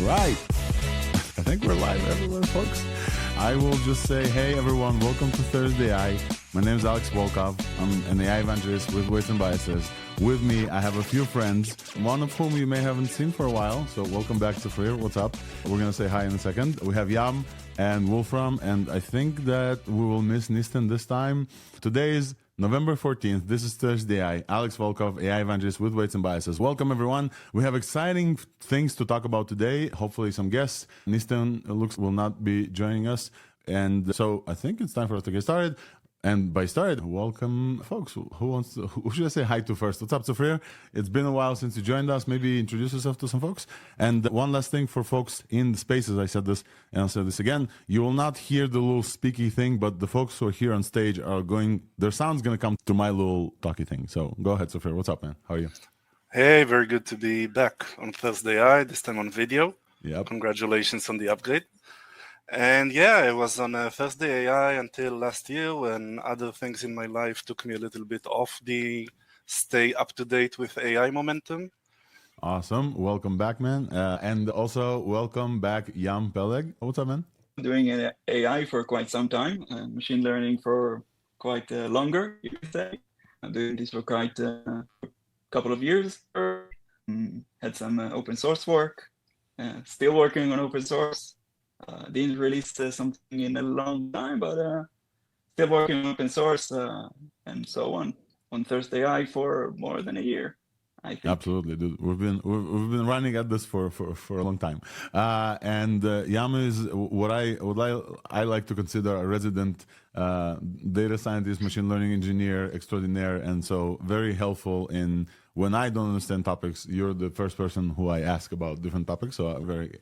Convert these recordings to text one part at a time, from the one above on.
right. I think we're live everywhere, folks. I will just say, hey, everyone, welcome to ThursdAI. My name is Alex Volkov. I'm an AI evangelist with Weights and Biases. With me, I have a few friends, one of whom you may haven't seen for a while. So welcome back to Freer. What's up? We're going to say hi in a second. We have Yam and Wolfram, and I think that we will miss Nistan this time. Today is November 14th. This is ThursdAI. Alex Volkov, AI evangelist with Weights and Biases. Welcome, everyone. We have exciting things to talk about today. Hopefully some guests. Nistan will not be joining us. And so I think it's time for us to get started. And by started, welcome, folks. Who should I say hi to first? What's up, Sofia? It's been a while since you joined us. Maybe introduce yourself to some folks. And one last thing for folks in the spaces, I said this and I'll say this again. You will not hear the little speaky thing, but the folks who are here on stage are their sound's going to come to my little talky thing. So go ahead, Sofia. What's up, man? How are you? Hey, very good to be back on ThursdAI, this time on video. Yep. Congratulations on the upgrade. And yeah, I was on ThursdAI until last year when other things in my life took me a little bit off the stay up to date with AI momentum. Awesome. Welcome back, man. And also welcome back, Yam Peleg. What's up, man? Doing AI for quite some time, machine learning for quite longer, you could say. I'm doing this for quite a couple of years. Had some open source work, still working on open source. Didn't release something in a long time, but still working on open source and so on ThursdAI for more than a year, I think. Absolutely, dude. We've been running at this for a long time. And Yam is what I like to consider a resident data scientist, machine learning engineer extraordinaire, and so very helpful in when I don't understand topics. You're the first person who I ask about different topics, so I'm very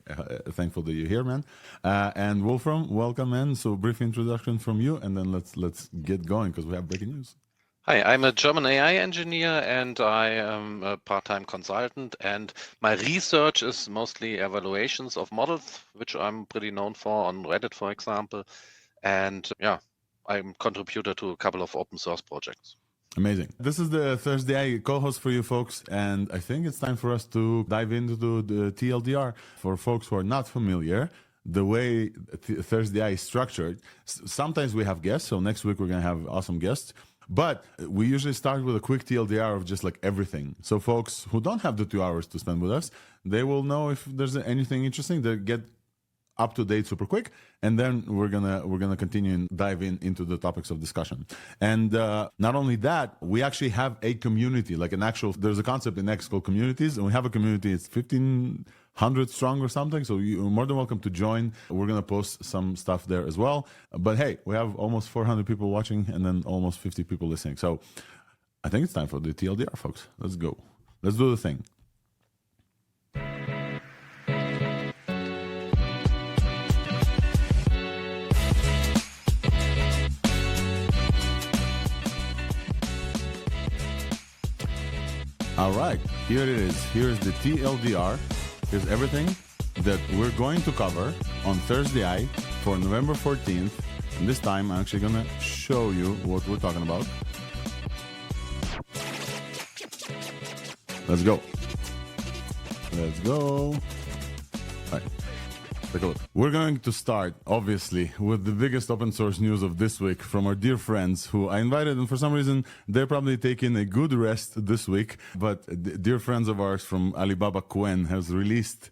thankful that you're here, man. And Wolfram, welcome, man. So brief introduction from you, and then let's get going because we have breaking news. Hi, I'm a German AI engineer and I am a part-time consultant, and my research is mostly evaluations of models, which I'm pretty known for on Reddit, for example. And yeah, I'm contributor to a couple of open source projects. Amazing. This is the ThursdAI co-host for you folks, and I think it's time for us to dive into the TLDR. For folks who are not familiar, the way ThursdAI is structured, sometimes we have guests, so next week we're going to have awesome guests. But we usually start with a quick TLDR of just like everything. So folks who don't have the 2 hours to spend with us, they will know if there's anything interesting. They get up to date super quick, and then we're gonna continue and dive into the topics of discussion. And not only that, we actually have a community, like there's a concept in X called communities, and we have a community. It's 1,500 strong or something, so you're more than welcome to join. We're gonna post some stuff there as well. But hey, we have almost 400 people watching and then almost 50 people listening. So I think it's time for the TLDR, folks. Let's go. Let's do the thing. All right, here it is. Here's the TLDR. Here's everything that we're going to cover on ThursdAI for November 14th. And this time, I'm actually going to show you what we're talking about. Let's go. Let's go. All right. Take a look. We're going to start, obviously, with the biggest open source news of this week from our dear friends who I invited, and for some reason, they're probably taking a good rest this week. But dear friends of ours from Alibaba, Qwen, has released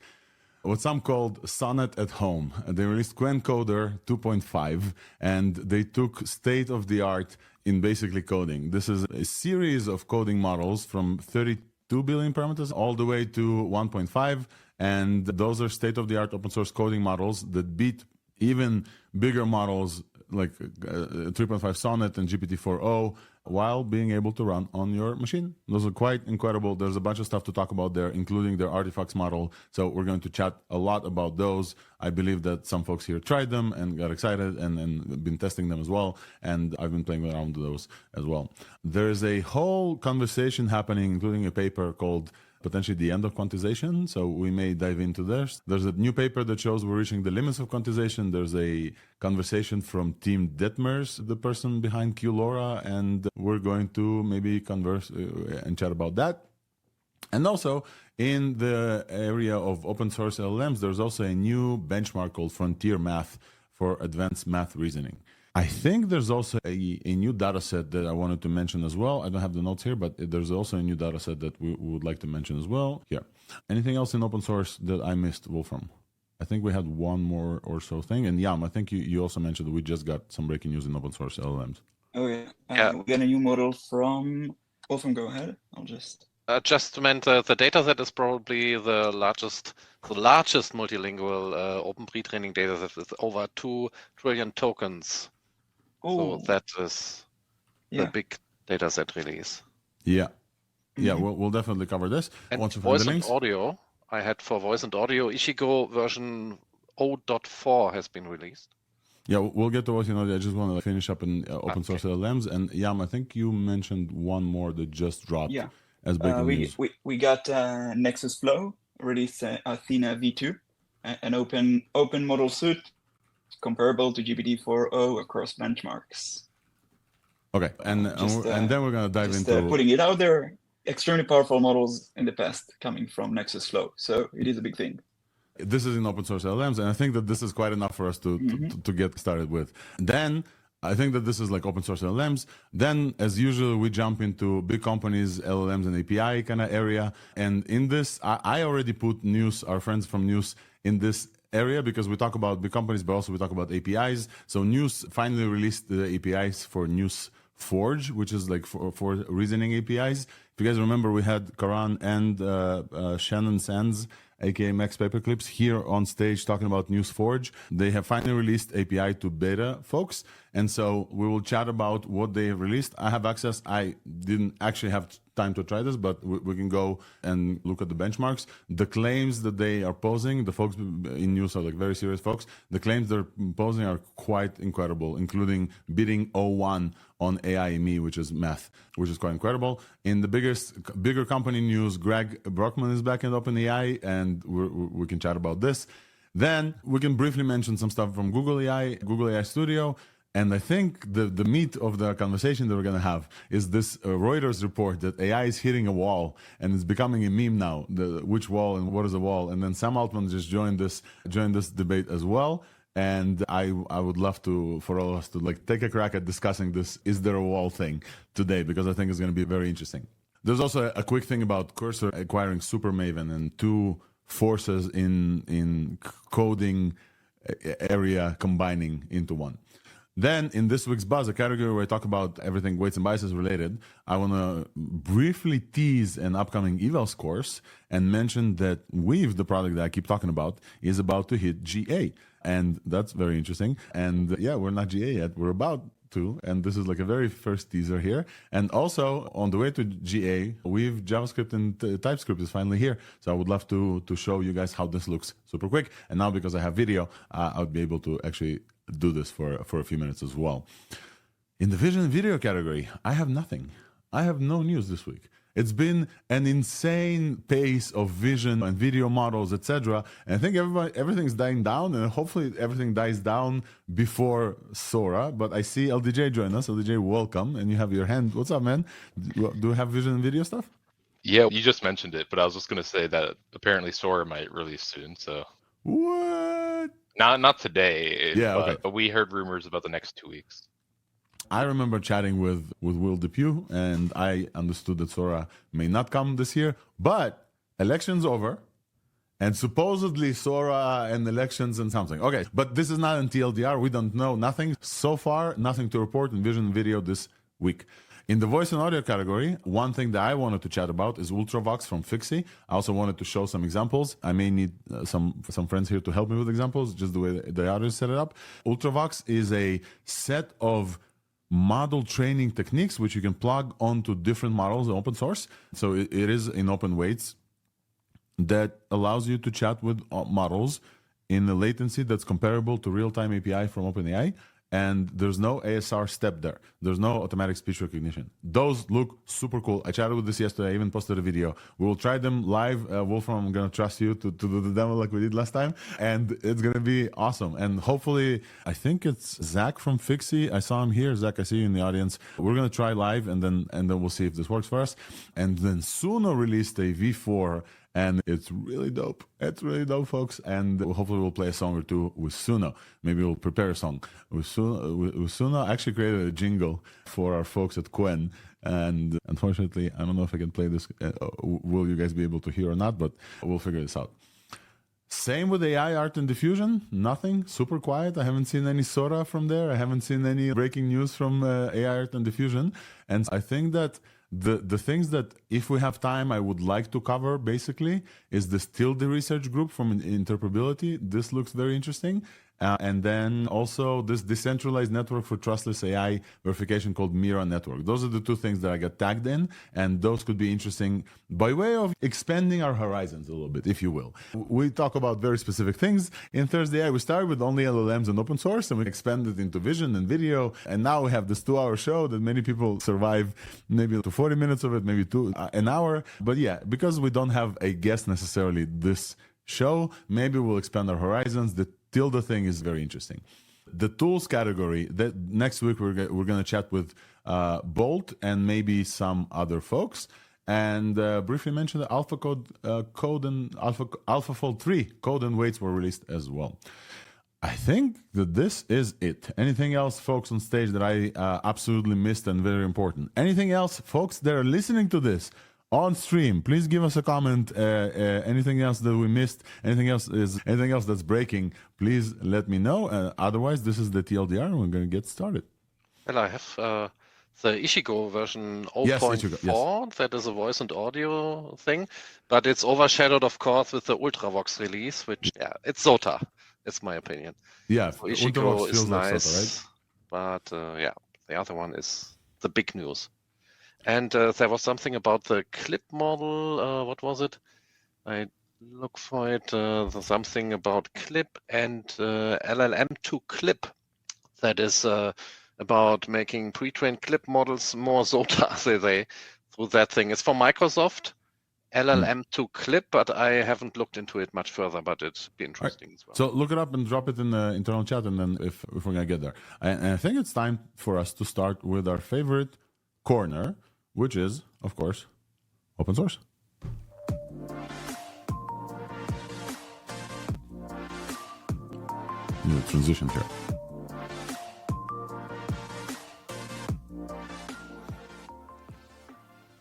what some called Sonnet at Home. They released Qwen Coder 2.5, and they took state-of-the-art in basically coding. This is a series of coding models from 32 billion parameters all the way to 1.5. And those are state-of-the-art open source coding models that beat even bigger models like 3.5 Sonnet and GPT-4o while being able to run on your machine. Those are quite incredible. There's a bunch of stuff to talk about there, including their artifacts model. So we're going to chat a lot about those. I believe that some folks here tried them and got excited and been testing them as well. And I've been playing around with those as well. There's a whole conversation happening, including a paper called potentially the end of quantization. So we may dive into this. There's a new paper that shows we're reaching the limits of quantization. There's a conversation from Team Detmers, the person behind QLoRa, and we're going to maybe converse and chat about that. And also, in the area of open source LLMs, there's also a new benchmark called FrontierMath for advanced math reasoning. I think there's also a new data set that I wanted to mention as well. I don't have the notes here, but there's also a new data set that we would like to mention as well here. Anything else in open source that I missed, Wolfram? I think we had one more or so thing. And Yam, I think you also mentioned that we just got some breaking news in open source LLMs. Oh, yeah. Yeah. We got a new model from... Wolfram, go ahead. I'll just... Just meant the dataset is probably the largest multilingual open pre-training dataset with over 2 trillion tokens. Oh, So that is the big dataset release. Yeah. Yeah, we'll definitely cover this. And once you find voice the and links. audio, I had for voice and audio, Ichigo version 0.4 has been released. Yeah, we'll get to voice and audio. I just want to finish up in open source LLMs. And Yam, I think you mentioned one more that just dropped as breaking news. We got Nexus Flow released Athene V2, an open model suite comparable to GPT-4o across benchmarks. Okay, and then we're going to dive into putting it out there. Extremely powerful models in the past coming from Nexus Flow, so it is a big thing. This is in open source LLMs, and I think that this is quite enough for us to get started with. Then I think that this is like open source LLMs. Then, as usual, we jump into big companies, LLMs, and API kind of area. And in this, I already put Nous, our friends from Nous, in this area because we talk about big companies, but also we talk about APIs. So Nous finally released the APIs for Nous Forge, which is like for reasoning APIs. If you guys remember, we had Karan and Shannon Sands, aka Max Paperclips, here on stage talking about Nous Forge. They have finally released API to beta folks, and so we will chat about what they have released. I have access. I didn't actually have time to try this, but we can go and look at the benchmarks. The claims that they are posing, the folks in Nous are like very serious folks. The claims they're posing are quite incredible, including beating 01 on AI.me, which is math, which is quite incredible. In the bigger company news, Greg Brockman is back in OpenAI, and we can chat about this. Then we can briefly mention some stuff from Google AI Studio. And I think the meat of the conversation that we're going to have is this Reuters report that AI is hitting a wall and it's becoming a meme now. Which wall and what is a wall? And then Sam Altman just joined this debate as well. And I would love for all of us to like take a crack at discussing this "is there a wall" thing today, because I think it's going to be very interesting. There's also a quick thing about Cursor acquiring SuperMaven and two forces in coding area combining into one. Then, in this week's Buzz, a category where I talk about everything weights and biases related, I want to briefly tease an upcoming evals course and mention that Weave, the product that I keep talking about, is about to hit GA. And that's very interesting. And yeah, we're not GA yet. We're about to. And this is like a very first teaser here. And also, on the way to GA, Weave JavaScript and TypeScript is finally here. So I would love to show you guys how this looks super quick. And now, because I have video, I would be able to actually do this for a few minutes as well. In the vision and video category, I have nothing. I have no news this week. It's been an insane pace of vision and video models, etc. And I think everything's dying down, and hopefully everything dies down before Sora. But I see LDJ join us. LDJ, welcome, and you have your hand. What's up, man? Do you have vision and video stuff? Yeah, you just mentioned it, but I was just going to say that apparently Sora might release soon. So what? Not today. Yeah, okay. But we heard rumors about the next 2 weeks. I remember chatting with Will Depew, and I understood that Sora may not come this year, but elections over, and supposedly Sora and elections and something. Okay, but this is not in TLDR. We don't know nothing. So far, nothing to report in vision and video this week. In the voice and audio category, one thing that I wanted to chat about is Ultravox from Fixie. I also wanted to show some examples. I may need some friends here to help me with examples, just the way the others set it up. Ultravox is a set of model training techniques which you can plug onto different models in open source. So it is in open weights that allows you to chat with models in a latency that's comparable to real-time API from OpenAI. and there's no ASR step there. There's no automatic speech recognition. Those look super cool. I chatted with this yesterday. I even posted a video. We will try them live. Wolfram, I'm going to trust you to do the demo like we did last time, and it's going to be awesome. And hopefully, I think it's Zach from Fixie. I saw him here. Zach, I see you in the audience. We're going to try live, and then we'll see if this works for us. And then Suno released a V4, and it's really dope. It's really dope, folks. And hopefully we'll play a song or two with Suno. Maybe we'll prepare a song. With Suno, I actually created a jingle for our folks at Qwen. And unfortunately, I don't know if I can play this. Will you guys be able to hear or not? But we'll figure this out. Same with AI art and diffusion. Nothing. Super quiet. I haven't seen any SOTA from there. I haven't seen any breaking news from AI art and diffusion. And I think that the things that, if we have time, I would like to cover, basically, is this Tilde research group from Interpretability. This looks very interesting. And then also this decentralized network for trustless AI verification called Mira Network. Those are the two things that I got tagged in, and those could be interesting by way of expanding our horizons a little bit, if you will. We talk about very specific things. In ThursdAI, we started with only LLMs and open source, and we expanded into vision and video. And now we have this 2-hour show that many people survive maybe to 40 minutes of it, maybe an hour. But yeah, because we don't have a guest necessarily this show, maybe we'll expand our horizons. The Tilde thing is very interesting. The tools category, that next week we're going to chat with Bolt and maybe some other folks, and briefly mention the AlphaFold 3 code and weights were released as well. I think that this is it. Anything else, folks, on stage that I absolutely missed and very important? Anything else, folks that are listening to this on stream, please give us a comment. Anything else that we missed? Anything else that's breaking? Please let me know. Otherwise, this is the TLDR, and we're going to get started. Well, I have the Ichigo version 0.4. Yes, Ichigo, yes. That is a voice and audio thing, but it's overshadowed, of course, with the Ultravox release, which it's SOTA. It's my opinion. Yeah, so Ichigo is nice, like SOTA, right? But the other one is the big news. And there was something about the clip model. What was it? I look for it. Something about clip and LLM to clip. That is about making pre-trained clip models more SOTA, say they, through that thing. It's from Microsoft, LLM to clip, but I haven't looked into it much further, but it'd be interesting as well. So look it up and drop it in the internal chat, and then if we're going to get there. And I think it's time for us to start with our favorite corner, which is, of course, open source. Need a transition here.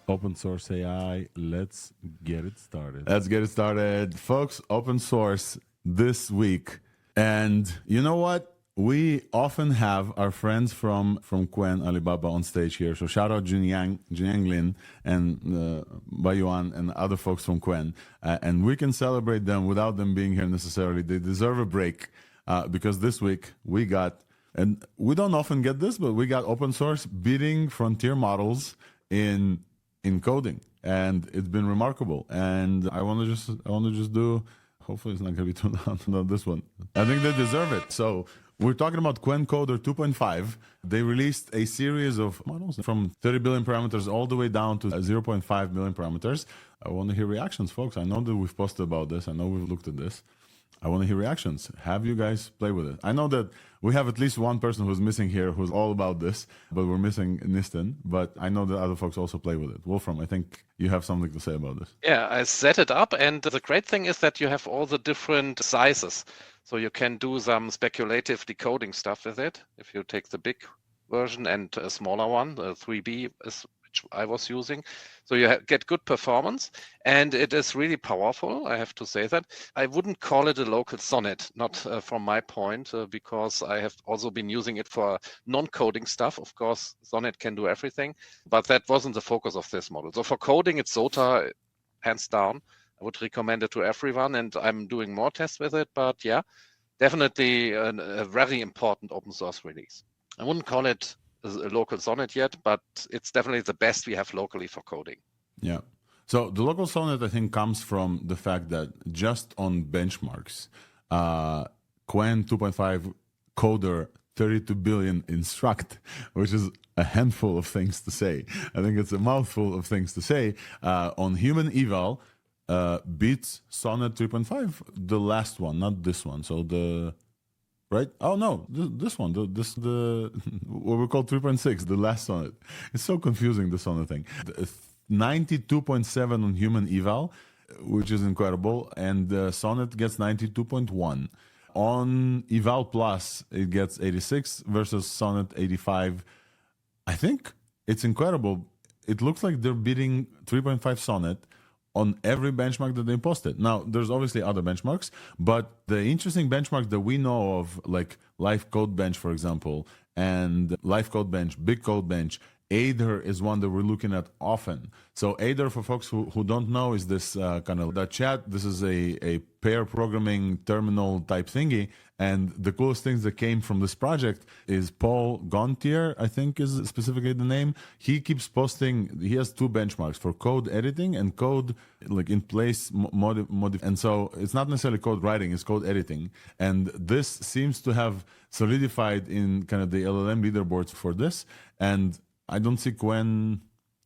Open source AI, let's get it started. Let's get it started. Folks, open source this week. And you know what? We often have our friends from Qwen, Alibaba on stage here. So shout out Jinyang Lin and Bayuan and other folks from Qwen. And we can celebrate them without them being here necessarily. They deserve a break because this week we got, and we don't often get this, but we got open source beating frontier models in coding. And it's been remarkable. And I want to just do, hopefully it's not going to be too loud on this one. I think they deserve it. So we're talking about Qwen Coder 2.5. They released a series of models from 30 billion parameters all the way down to 0.5 million parameters. I want to hear reactions, folks. I know that we've posted about this. I know we've looked at this. I want to hear reactions. Have you guys play with it? I know that we have at least one person who's missing here who's all about this, but we're missing Nisten. But I know that other folks also play with it. Wolfram, I think you have something to say about this. Yeah, I set it up, and the great thing is that you have all the different sizes. So you can do some speculative decoding stuff with it. If you take the big version and a smaller one, the 3B is which I was using. So you get good performance, and it is really powerful, I have to say that. I wouldn't call it a local sonnet, not from my point, because I have also been using it for non-coding stuff. Of course, sonnet can do everything, but that wasn't the focus of this model. So for coding, it's SOTA, hands down. I would recommend it to everyone, and I'm doing more tests with it, but yeah, definitely a very important open source release. I wouldn't call it a local sonnet yet, but it's definitely the best we have locally for coding. Yeah. So the local sonnet, I think, comes from the fact that just on benchmarks, Qwen 2.5 Coder 32 billion instruct, which is a handful of things to say. I think it's a mouthful of things to say. On human eval, beats Sonnet 3.5, the last one, not this one. So the right? Oh no, this one, the what we call 3.6, the last Sonnet. It's so confusing, the Sonnet thing. 92.7 on human eval, which is incredible, and Sonnet gets 92.1. On eval plus, it gets 86 versus Sonnet 85. I think it's incredible. It looks like they're beating 3.5 Sonnet on every benchmark that they posted. Now, there's obviously other benchmarks, but the interesting benchmark that we know of, like Live Code Bench, for example, and Live Code Bench, Big Code Bench, Ader is one that we're looking at often. So Ader, for folks who don't know, is this kind of the chat. This is a pair programming terminal type thingy. And the coolest things that came from this project is Paul Gontier, I think is specifically the name. He keeps posting, he has two benchmarks for code editing and code like in place modif. And so it's not necessarily code writing, it's code editing. And this seems to have solidified in kind of the LLM leaderboards for this. And I don't see Qwen.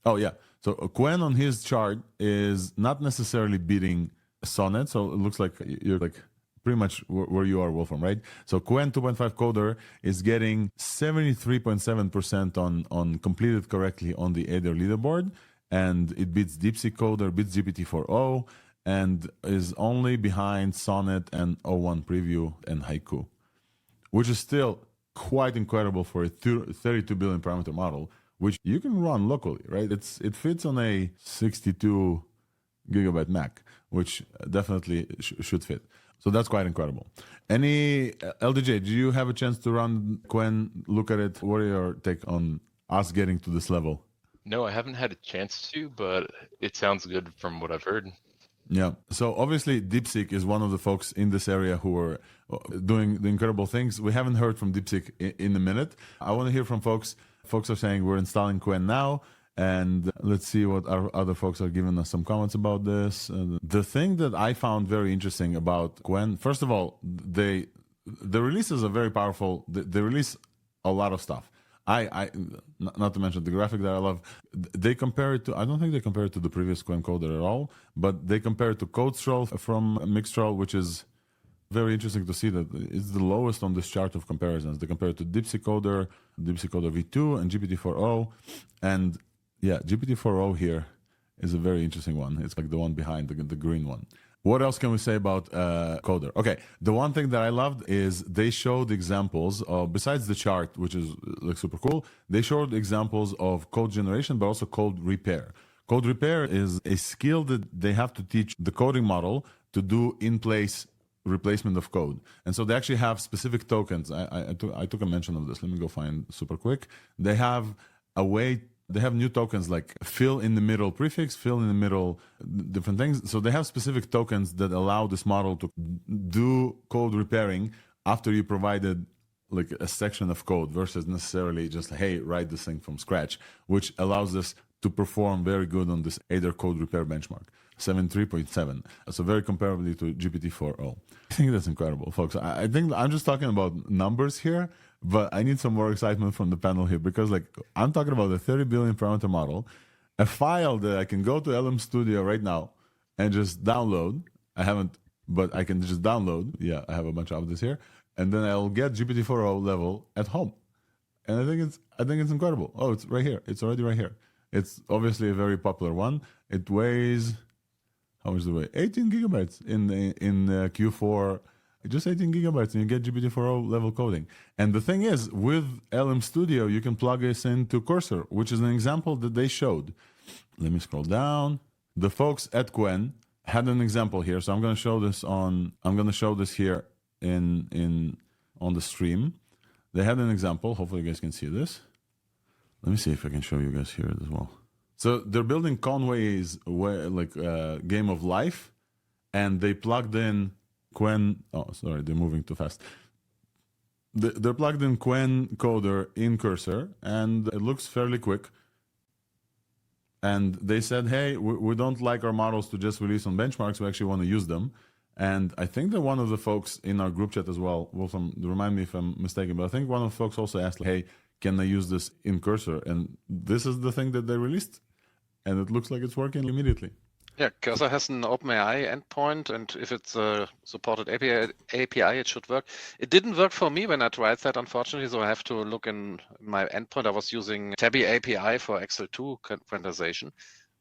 Oh, yeah. So Qwen on his chart is not necessarily beating Sonnet. So it looks like you're like pretty much where you are, Wolfram, right? So Qwen 2.5 coder is getting 73.7% on completed correctly on the Ader leaderboard. And it beats DeepSeek coder, beats GPT-4o, and is only behind Sonnet and O1 Preview and Haiku, which is still quite incredible for a 32 billion parameter model, which you can run locally, right? It fits on a 62 gigabyte Mac, which definitely should fit. So that's quite incredible. Any LDJ, do you have a chance to run Qwen, look at it? What are your take on us getting to this level? No, I haven't had a chance to, but it sounds good from what I've heard. Yeah. So obviously DeepSeek is one of the folks in this area who are doing the incredible things. We haven't heard from DeepSeek in a minute. I want to hear from folks. Folks are saying we're installing Qwen now. And let's see what our other folks are giving us some comments about this. The thing that I found very interesting about Qwen, first of all, the releases are very powerful. They release a lot of stuff. I not to mention the graphic that I love. They compare it to, I don't think they compare it to the previous Qwen coder at all, but they compare it to CodeStroll from Mixtral, which is very interesting to see that it's the lowest on this chart of comparisons. They compare it to DeepSeek coder V2, and GPT-4o, and yeah, GPT-4o here is a very interesting one. It's like the one behind the green one. What else can we say about Coder? Okay, the one thing that I loved is they showed examples of, besides the chart, which is like super cool, they showed examples of code generation, but also code repair. Code repair is a skill that they have to teach the coding model to do in-place replacement of code. And so they actually have specific tokens. I took a mention of this. Let me go find super quick. They have a way. They have new tokens like fill in the middle prefix, fill in the middle different things. So they have specific tokens that allow this model to do code repairing after you provided like a section of code versus necessarily just, hey, write this thing from scratch, which allows us to perform very good on this Ader code repair benchmark, 73.7. So very comparably to GPT-4o. I think that's incredible, folks. I think I'm just talking about numbers here, but I need some more excitement from the panel here because like I'm talking about a 30 billion parameter model, a file that I can go to LM Studio right now and just download. I haven't, but I can just download. Yeah, I have a bunch of this here. And then I'll get GPT-4o level at home. And I think it's incredible. Oh, it's right here. It's already right here. It's obviously a very popular one. It weighs, how much does it weigh? 18 gigabytes in Q4. Just 18 gigabytes and you get GPT-4o level coding. And the thing is, with LM Studio, you can plug this into Cursor, which is an example that they showed. Let me scroll down. The folks at Qwen had an example here. So I'm going to show this here on the stream. They had an example. Hopefully you guys can see this. Let me see if I can show you guys here as well. So they're building Conway's game of life, and they plugged in Qwen. Oh, sorry, they're moving too fast. They're plugged in Qwen coder in Cursor, and it looks fairly quick. And they said, hey, we don't like our models to just release on benchmarks. We actually want to use them. And I think that one of the folks in our group chat as well, Wolfram, remind me if I'm mistaken, but I think one of the folks also asked, hey, can I use this in Cursor? And this is the thing that they released, and it looks like it's working immediately. Yeah, Cursor has an OpenAI endpoint, and if it's a supported API, it should work. It didn't work for me when I tried that, unfortunately, so I have to look in my endpoint. I was using Tabby API for Excel2 quantization,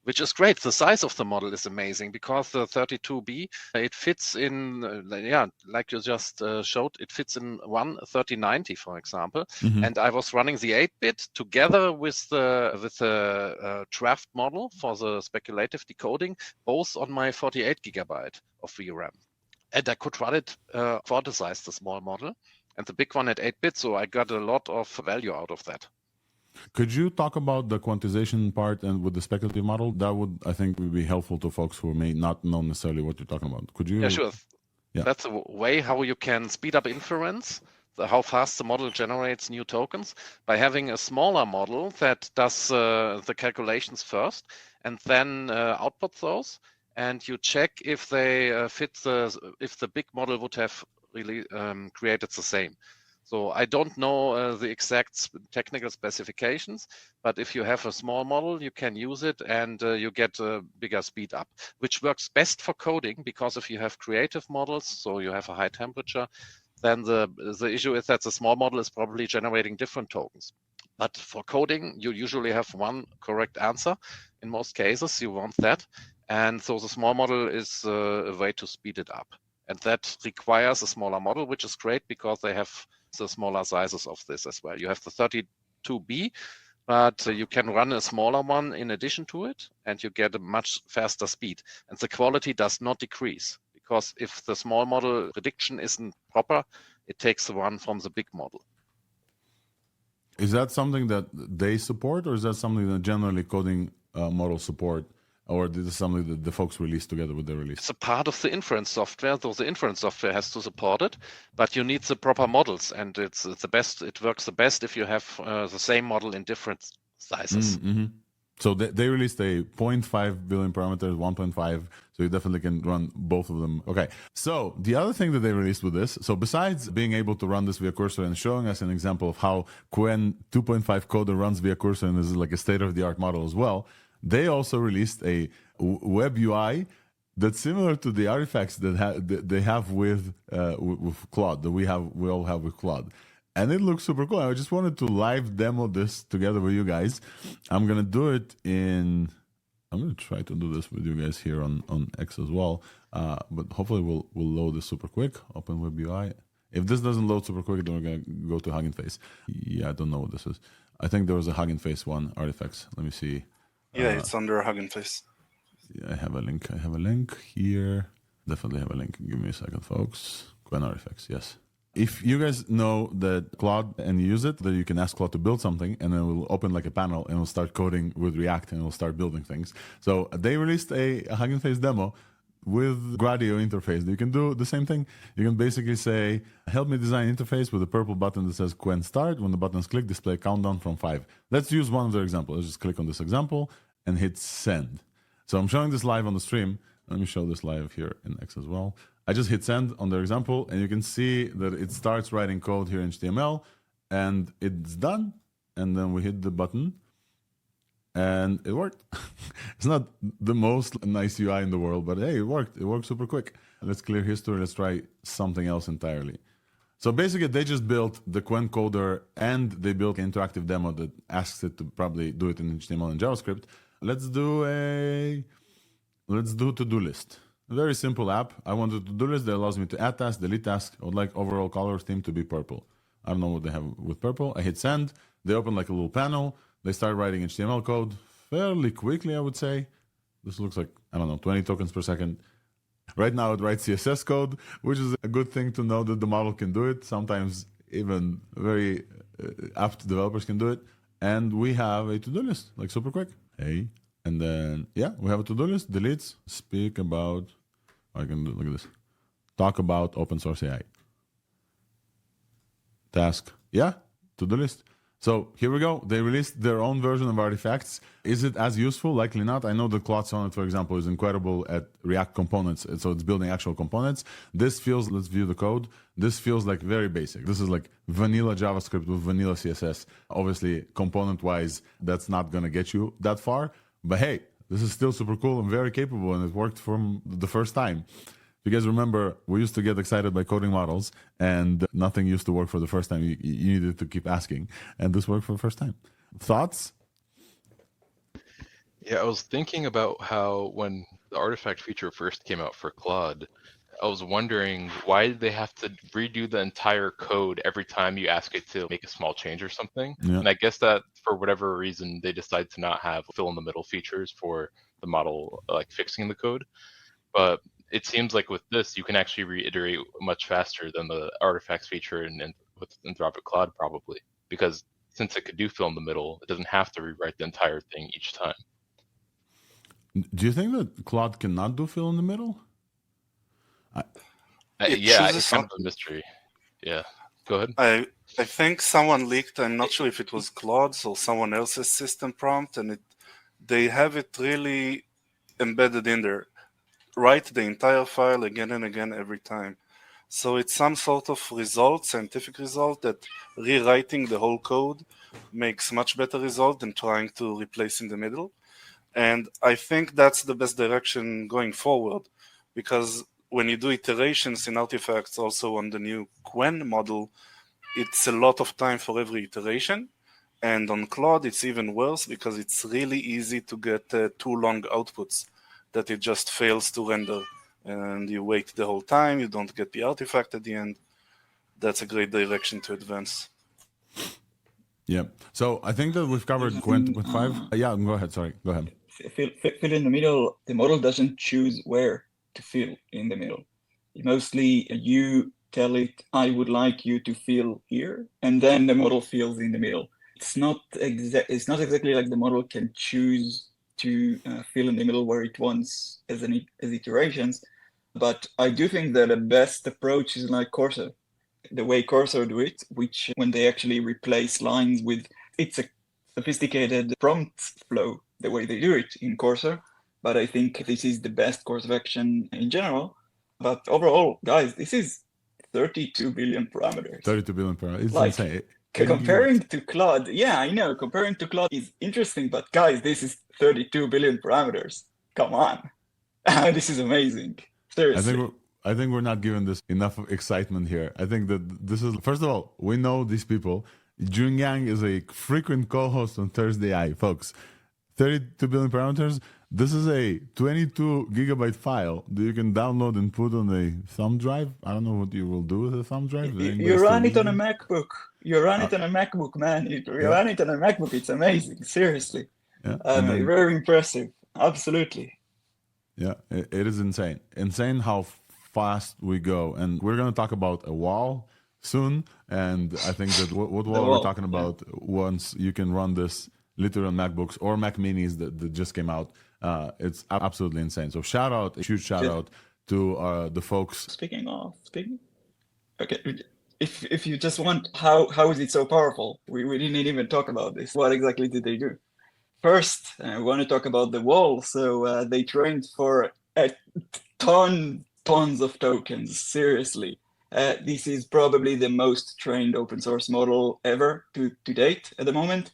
which is great. The size of the model is amazing because the 32B, it fits in, like you just showed, it fits in one 3090, for example. And I was running the 8-bit together with the draft model for the speculative decoding, both on my 48 gigabyte of VRAM. And I could run it quantize the small model and the big one at 8-bit, so I got a lot of value out of that. Could you talk about the quantization part and with the speculative model? That would, I think, would be helpful to folks who may not know necessarily what you're talking about. Could you? Yeah, sure. Yeah. That's a way how you can speed up inference, how fast the model generates new tokens, by having a smaller model that does the calculations first and then outputs those, and you check if they if the big model would have really created the same. So I don't know the exact technical specifications, but if you have a small model, you can use it and you get a bigger speed up, which works best for coding, because if you have creative models, so you have a high temperature, then the issue is that the small model is probably generating different tokens. But for coding, you usually have one correct answer. In most cases, you want that. And so the small model is a way to speed it up. And that requires a smaller model, which is great because they have the smaller sizes of this as well. You have the 32B, but you can run a smaller one in addition to it, and you get a much faster speed. And the quality does not decrease, because if the small model prediction isn't proper, it takes the one from the big model. Is that something that they support, or is that something that generally coding models support? Or this is something that the folks release together with their release? It's a part of the inference software, so the inference software has to support it, but you need the proper models, and it's the best. It works the best if you have the same model in different sizes. So they released a 0.5 billion parameters, 1.5, so you definitely can run both of them. Okay, so the other thing that they released with this, so besides being able to run this via Cursor and showing us an example of how Qwen 2.5 coder runs via Cursor and is like a state-of-the-art model as well, they also released a web UI that's similar to the artifacts that they have with Claude, that we all have with Claude. And it looks super cool. I just wanted to live demo this together with you guys. I'm going to do it I'm going to try to do this with you guys here on X as well. But hopefully we'll load this super quick. Open web UI. If this doesn't load super quick, then we're going to go to Hugging Face. Yeah, I don't know what this is. I think there was a Hugging Face one, artifacts. Let me see. Yeah, it's under Hugging Face. Yeah, I have a link here. Definitely have a link. Give me a second, folks. Qwen artifacts, yes. If you guys know that Claude and you use it, that you can ask Claude to build something, and then it will open like a panel and it'll start coding with React and it'll start building things. So they released a Hugging Face demo with Gradio interface. You can do the same thing. You can basically say, help me design interface with a purple button that says Qwen start. When the button is clicked, display countdown from 5. Let's use one of their examples. Let's just click on this example and hit send. So I'm showing this live on the stream. Let me show this live here in X as well. I just hit send on their example, and you can see that it starts writing code here in HTML, and it's done. And then we hit the button, and it worked. It's not the most nice UI in the world, but hey, it worked. It worked super quick. Let's clear history. Let's try something else entirely. So basically, they just built the Qwen coder, and they built an interactive demo that asks it to probably do it in HTML and JavaScript. Let's do to-do list. A very simple app. I want a to-do list that allows me to add tasks, delete tasks. I would like overall color theme to be purple. I don't know what they have with purple. I hit send. They open like a little panel. They start writing HTML code fairly quickly, I would say. This looks like, 20 tokens per second. Right now it writes CSS code, which is a good thing to know that the model can do it. Sometimes even very apt developers can do it. And we have a to-do list, like super quick. Hey. And then, we have a to-do list, deletes, speak about, I can do, look at this. Talk about open source AI. Task, to-do list. So here we go. They released their own version of artifacts. Is it as useful? Likely not. I know that Claude Sonnet, for example, is incredible at React components. So it's building actual components. This feels, let's view the code. This feels like very basic. This is like vanilla JavaScript with vanilla CSS. Obviously, component-wise, that's not going to get you that far. But hey, this is still super cool and very capable, and it worked from the first time. If you guys remember, we used to get excited by coding models, and nothing used to work for the first time. You needed to keep asking, and this worked for the first time. Thoughts? Yeah, I was thinking about how when the artifact feature first came out for Claude, I was wondering why did they have to redo the entire code every time you ask it to make a small change or something? Yeah. And I guess that for whatever reason, they decided to not have fill in the middle features for the model, like fixing the code. But it seems like with this, you can actually reiterate much faster than the artifacts feature with Anthropic Claude probably, because since it could do fill in the middle, it doesn't have to rewrite the entire thing each time. Do you think that Claude cannot do fill in the middle? Yeah, it's kind of a mystery. Yeah, go ahead. I think someone leaked, I'm not sure if it was Claude's or someone else's system prompt, and they have it really embedded in there. Write the entire file again and again every time. So it's some sort of result, scientific result, that rewriting the whole code makes much better result than trying to replace in the middle. And I think that's the best direction going forward, because when you do iterations in artifacts also on the new Qwen model, it's a lot of time for every iteration. And on Claude, it's even worse because it's really easy to get too long outputs that it just fails to render. And you wait the whole time, you don't get the artifact at the end. That's a great direction to advance. Yeah. So I think that we've covered Qwen with 5. Yeah, go ahead. Sorry. Go ahead. Fill in the middle, the model doesn't choose where to fill in the middle. Mostly you tell it, I would like you to fill here, and then the model fills in the middle. It's not exactly like the model can choose to fill in the middle where it wants as iterations, but I do think that the best approach is like Cursor. The way Cursor do it, which when they actually replace lines with, it's a sophisticated prompt flow, the way they do it in Cursor, but I think this is the best course of action in general. But overall, guys, this is 32 billion parameters. 32 billion parameters. It's like, insane. Comparing to Claude, yeah, I know, comparing to Claude is interesting, but guys, this is 32 billion parameters. Come on. This is amazing. Seriously. I think we're not giving this enough excitement here. I think that this is, first of all, we know these people. Jungang is a frequent co-host on ThursdAI, folks. 32 billion parameters. This is a 22 gigabyte file that you can download and put on a thumb drive. I don't know what you will do with a thumb drive. You run it on a MacBook. You run it on a MacBook, man. You run it on a MacBook. It's amazing. Seriously. Yeah. Very impressive. Absolutely. Yeah, it is insane. Insane how fast we go. And we're going to talk about a wall soon. And I think that what wall we're talking about, once you can run this literally on MacBooks or Mac Minis that just came out, it's absolutely insane. So a huge shout out to the folks. Speaking. Okay, if you just want, how is it so powerful? We didn't even talk about this. What exactly did they do? First, I want to talk about the wall. So they trained for a tons of tokens. Seriously. This is probably the most trained open source model ever to date at the moment.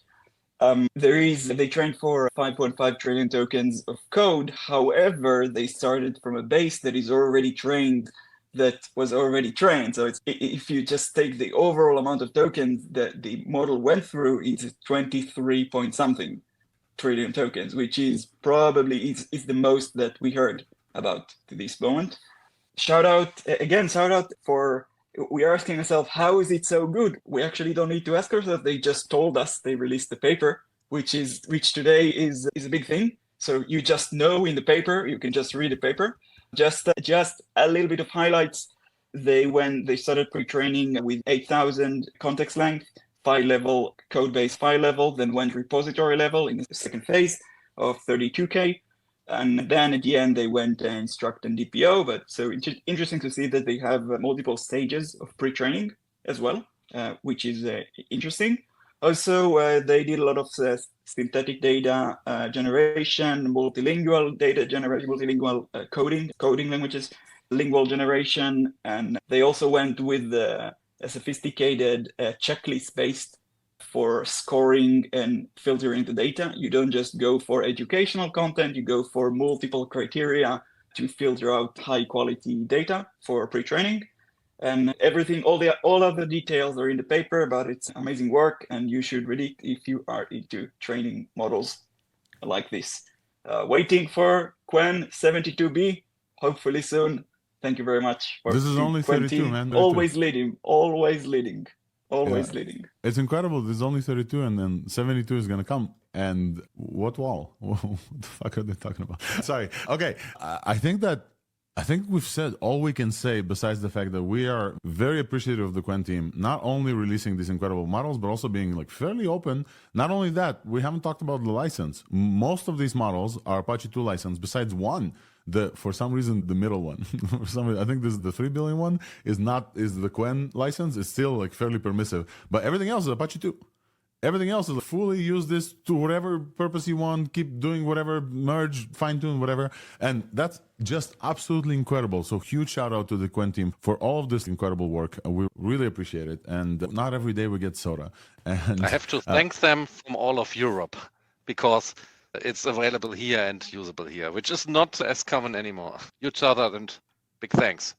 They trained for 5.5 trillion tokens of code. However, they started from a base that is already trained, So if you just take the overall amount of tokens that the model went through, it's 23 point something trillion tokens, which is probably is the most that we heard about to this moment. Shout out for, we are asking ourselves, how is it so good? We actually don't need to ask ourselves. They just told us, they released the paper, which today is a big thing. So you just know in the paper, you can just read the paper. Just a little bit of highlights. They started pre-training with 8,000 context length, file level, code base file level, then went repository level in the second phase of 32K. And then at the end, they went and struct and DPO. But so it's interesting to see that they have multiple stages of pre-training as well, which is interesting. Also, they did a lot of synthetic data generation, multilingual data generation, multilingual coding languages, lingual generation, and they also went with a sophisticated checklist-based for scoring and filtering the data. You don't just go for educational content, you go for multiple criteria to filter out high quality data for pre-training. And everything, all of the details are in the paper, but it's amazing work and you should read it if you are into training models like this. Waiting for Qwen 72B, hopefully soon. Thank you very much. This is only 32, man. 32. Always leading, always leading, always leading. It's incredible. This is only 32 and then 72 is going to come. And what wall? What the fuck are they talking about? Sorry. Okay. I think we've said all we can say besides the fact that we are very appreciative of the Qwen team, not only releasing these incredible models, but also being like fairly open. Not only that, we haven't talked about the license. Most of these models are Apache 2 license, besides one. For some reason, the middle one. For some reason, I think this is the 3 billion one is the Qwen license. It's still like fairly permissive, but everything else is Apache 2. Everything else is fully use this to whatever purpose you want, keep doing whatever, merge, fine tune, whatever. And that's just absolutely incredible. So huge shout out to the Qwen team for all of this incredible work. We really appreciate it. And not every day we get SOTA. And I have to thank them from all of Europe because it's available here and usable here, which is not as common anymore. Huge shout out and big thanks.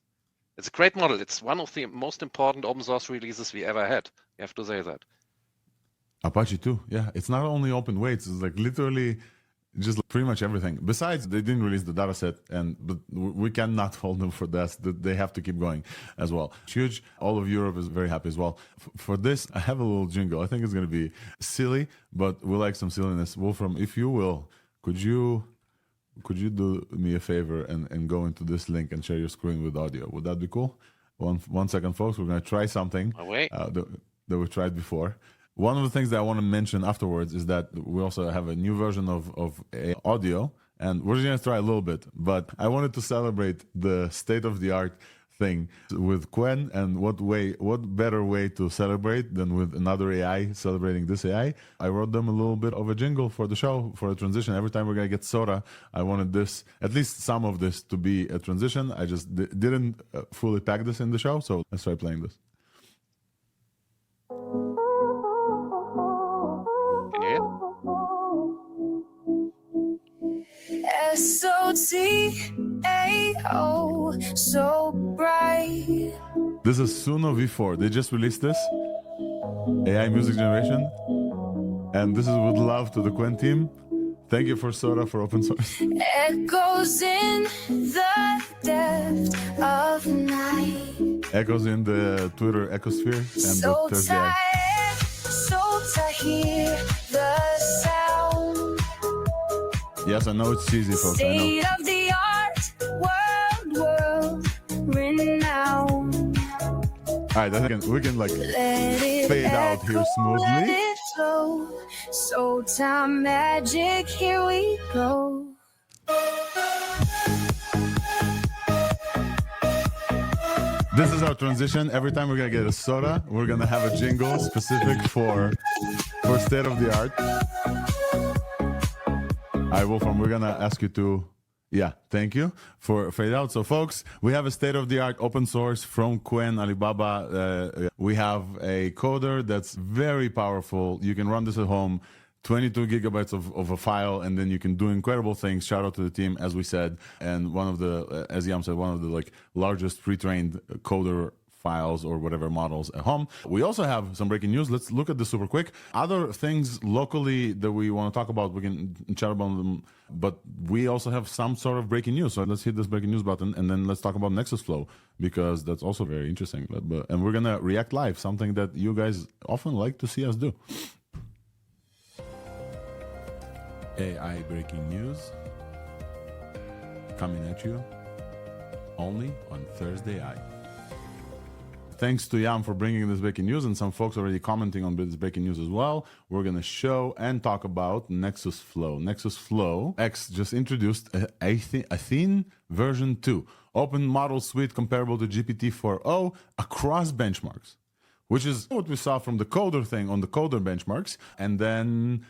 It's a great model. It's one of the most important open source releases we ever had. You have to say that. Apache 2, yeah. It's not only open weights, it's like literally just pretty much everything. Besides, they didn't release the dataset, but we cannot hold them for that. They have to keep going as well. Huge. All of Europe is very happy as well. For this, I have a little jingle. I think it's going to be silly, but we like some silliness. Wolfram, if you will, could you do me a favor and go into this link and share your screen with audio? Would that be cool? One second, folks. We're going to try something that we tried before. One of the things that I want to mention afterwards is that we also have a new version of audio, and we're just going to try a little bit. But I wanted to celebrate the state-of-the-art thing with Qwen, and what better way to celebrate than with another AI celebrating this AI. I wrote them a little bit of a jingle for the show, for a transition. Every time we're going to get SOTA, I wanted this, at least some of this, to be a transition. I just didn't fully pack this in the show, so let's try playing this. SOTA, so bright. This is Suno V4. They just released this AI music generation, and this is with love to the Qwen team. Thank you for SOTA for open source. Echoes in the depth of night. Echoes in the Twitter ecosphere and So the ThursdAI. tired, so to hear the sound. Yes, I know it's cheesy, folks. I know. State of the art, world renowned. All right, we can like fade out here smoothly. Let it flow. So time magic, here we go. This is our transition. Every time we're gonna get a SOTA, we're gonna have a jingle specific for state of the art. All right, Wolfram, we're gonna ask you to, thank you for fade out. So, folks, we have a state-of-the-art open source from Qwen, Alibaba. We have a coder that's very powerful. You can run this at home. 22 gigabytes of a file, and then you can do incredible things. Shout out to the team, as we said, and one of the, as Yam said, one of the like largest pre-trained coder files or whatever models at home. We also have some breaking news. Let's look at this super quick. Other things locally that we want to talk about, we can chat about them, but we also have some sort of breaking news. So let's hit this breaking news button, and then let's talk about Nexus Flow, because that's also very interesting. And we're going to react live, something that you guys often like to see us do. AI breaking news coming at you only on ThursdAI. Thanks to Yam for bringing this breaking news, and some folks already commenting on this breaking news as well. We're going to show and talk about Nexus Flow. Nexus Flow X just introduced Athene version 2, open model suite comparable to GPT-4o across benchmarks. which is what we saw from the coder thing on the coder benchmarks. And then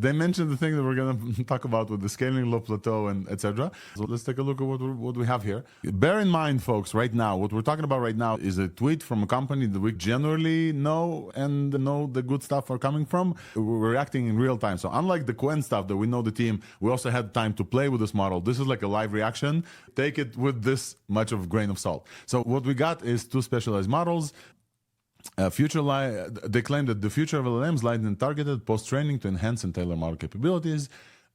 they mentioned the thing that we're going to talk about with the scaling low plateau and etc. So let's take a look at what we have here. Bear in mind, folks, right now, what we're talking about right now is a tweet from a company that we generally know and know the good stuff are coming from. We're reacting in real time. So unlike the Qwen stuff that we know the team, we also had time to play with this model. This is like a live reaction. Take it with this much of grain of salt. So what we got is two specialized models. They claim that the future of LLMs lies in targeted post-training to enhance and tailor model capabilities.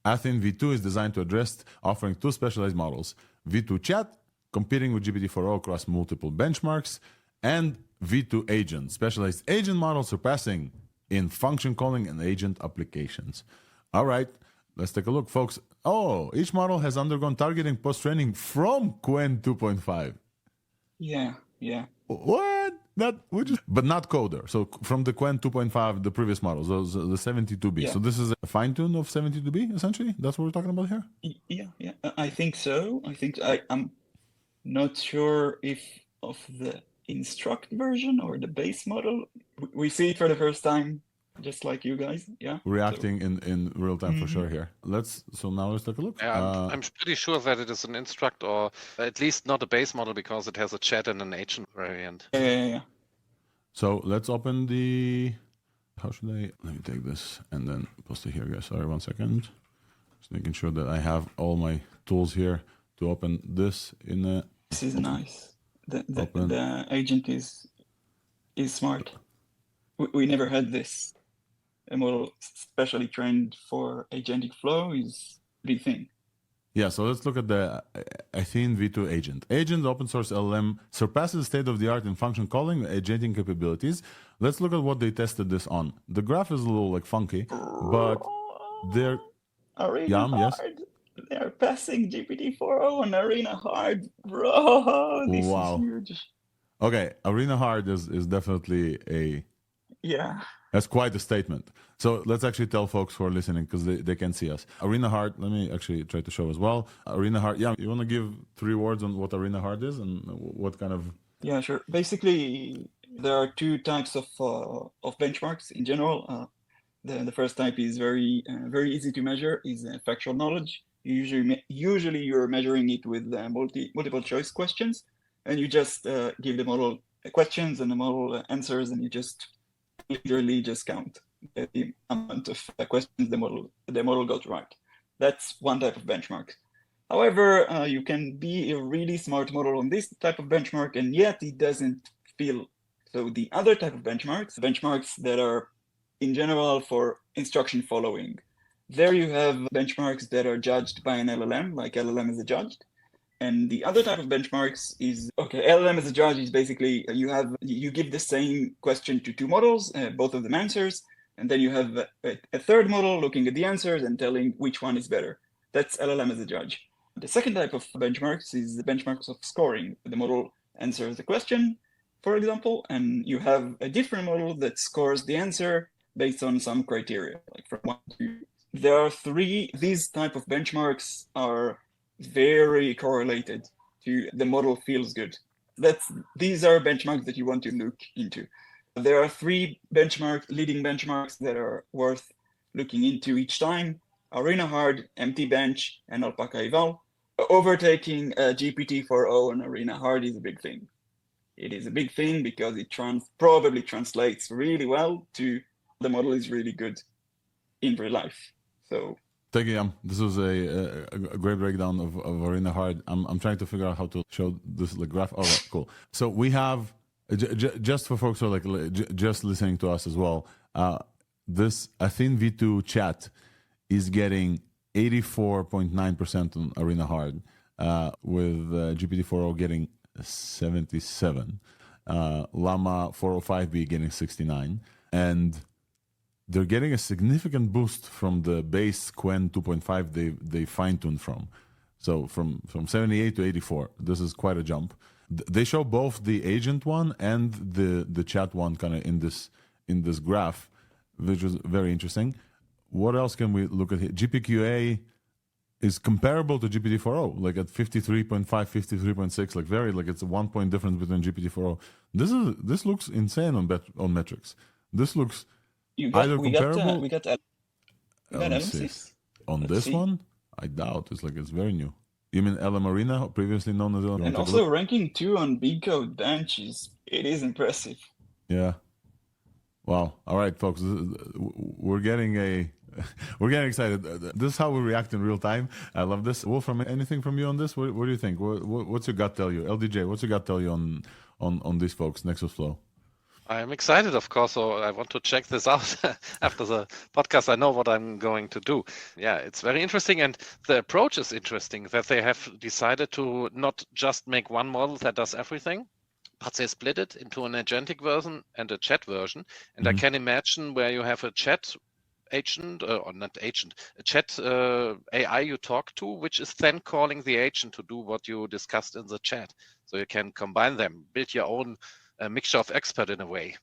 Athene V2 is designed to address offering two specialized models. V2 Chat, competing with GPT-4o across multiple benchmarks, and V2 Agent, specialized agent model surpassing in function calling and agent applications. All right, let's take a look, folks. Oh, each model has undergone targeting post-training from Qwen 2.5. Yeah. What? But not coder. So from the Qwen 2.5, the previous models, those the 72B. Yeah. So this is a fine tune of 72B, essentially. That's what we're talking about here. Yeah. I think so. I'm not sure if of the instruct version or the base model. We see it for the first time, just like you guys. Yeah. Reacting in real time for sure here. So now let's take a look. I'm pretty sure that it is an instruct, or at least not a base model, because it has a chat and an agent variant. Yeah. So let's open the. How should I? Let me take this and then post it here, guys. Sorry, 1 second. Just making sure that I have all my tools here to open this in a. This is nice. The agent is smart. We never had this. A model specially trained for agentic flow is a big thing. Yeah, so let's look at the Athene V2 agent. Agent open source LLM surpasses state-of-the-art in function calling and agenting capabilities. Let's look at what they tested this on. The graph is a little funky, but they're ArenaHard. They're passing GPT-4o on ArenaHard, bro. This is huge. Okay, ArenaHard is definitely that's quite a statement. So let's actually tell folks who are listening, because they can see us. ArenaHard, let me actually try to show as well. ArenaHard, you want to give 3 words on what ArenaHard is and what kind of... Yeah, sure. Basically, there are 2 types of benchmarks in general. The first type is very easy to measure, is factual knowledge. Usually you're measuring it with multiple choice questions, and you just give the model questions and the model answers, and you just literally just count the amount of questions the model got right. That's one type of benchmark. However, you can be a really smart model on this type of benchmark, and yet it doesn't feel. So the other type of benchmarks that are in general for instruction following. There you have benchmarks that are judged by an LLM, like LLM as a judge. And the other type of benchmarks is, LLM as a judge is basically you give the same question to 2 models, both of them answers, and then you have a third model looking at the answers and telling which one is better. That's LLM as a judge. The second type of benchmarks is the benchmarks of scoring. The model answers the question, for example, and you have a different model that scores the answer based on some criteria, like from 1 to... There are 3. These type of benchmarks are very correlated to the model feels good. These are benchmarks that you want to look into. There are 3 leading benchmarks that are worth looking into each time: ArenaHard, Empty Bench, and Alpaca Eval. Overtaking GPT-4o on ArenaHard is a big thing. It is a big thing because it probably translates really well to the model is really good in real life. So. Thank you, This was a great breakdown of ArenaHard. I'm trying to figure out how to show this graph. Oh, right, cool. So we have, just for folks who are just listening to us as well, this Athene V2 chat is getting 84.9% on ArenaHard, with GPT-4o getting 77, Llama 405B getting 69, and they're getting a significant boost from the base Qwen 2.5 they fine-tuned from. So from 78 to 84, this is quite a jump. They show both the agent one and the chat one kind of in this graph, which is very interesting. What else can we look at here? GPQA is comparable to GPT-4o, like at 53.5, 53.6, like very, like it's a 1 point difference between GPT-4o. This looks insane on metrics. This looks either comparable. We got LLMs on this one. I doubt. It's very new. You mean LM Arena, previously known as LM? And also ranking 2 on Bcode Bench it is impressive. Yeah. Wow. All right, folks. We're getting excited. This is how we react in real time. I love this. Wolfram, anything from you on this? What do you think? What's your gut tell you? LDJ, what's your gut tell you on these folks, Nexus Flow? I'm excited, of course, so I want to check this out after the podcast. I know what I'm going to do. Yeah, it's very interesting, and the approach is interesting, that they have decided to not just make one model that does everything, but they split it into an agentic version and a chat version. And I can imagine where you have a chat agent, or not agent, a chat AI you talk to, which is then calling the agent to do what you discussed in the chat. So you can combine them, build your own mixture of expert in a way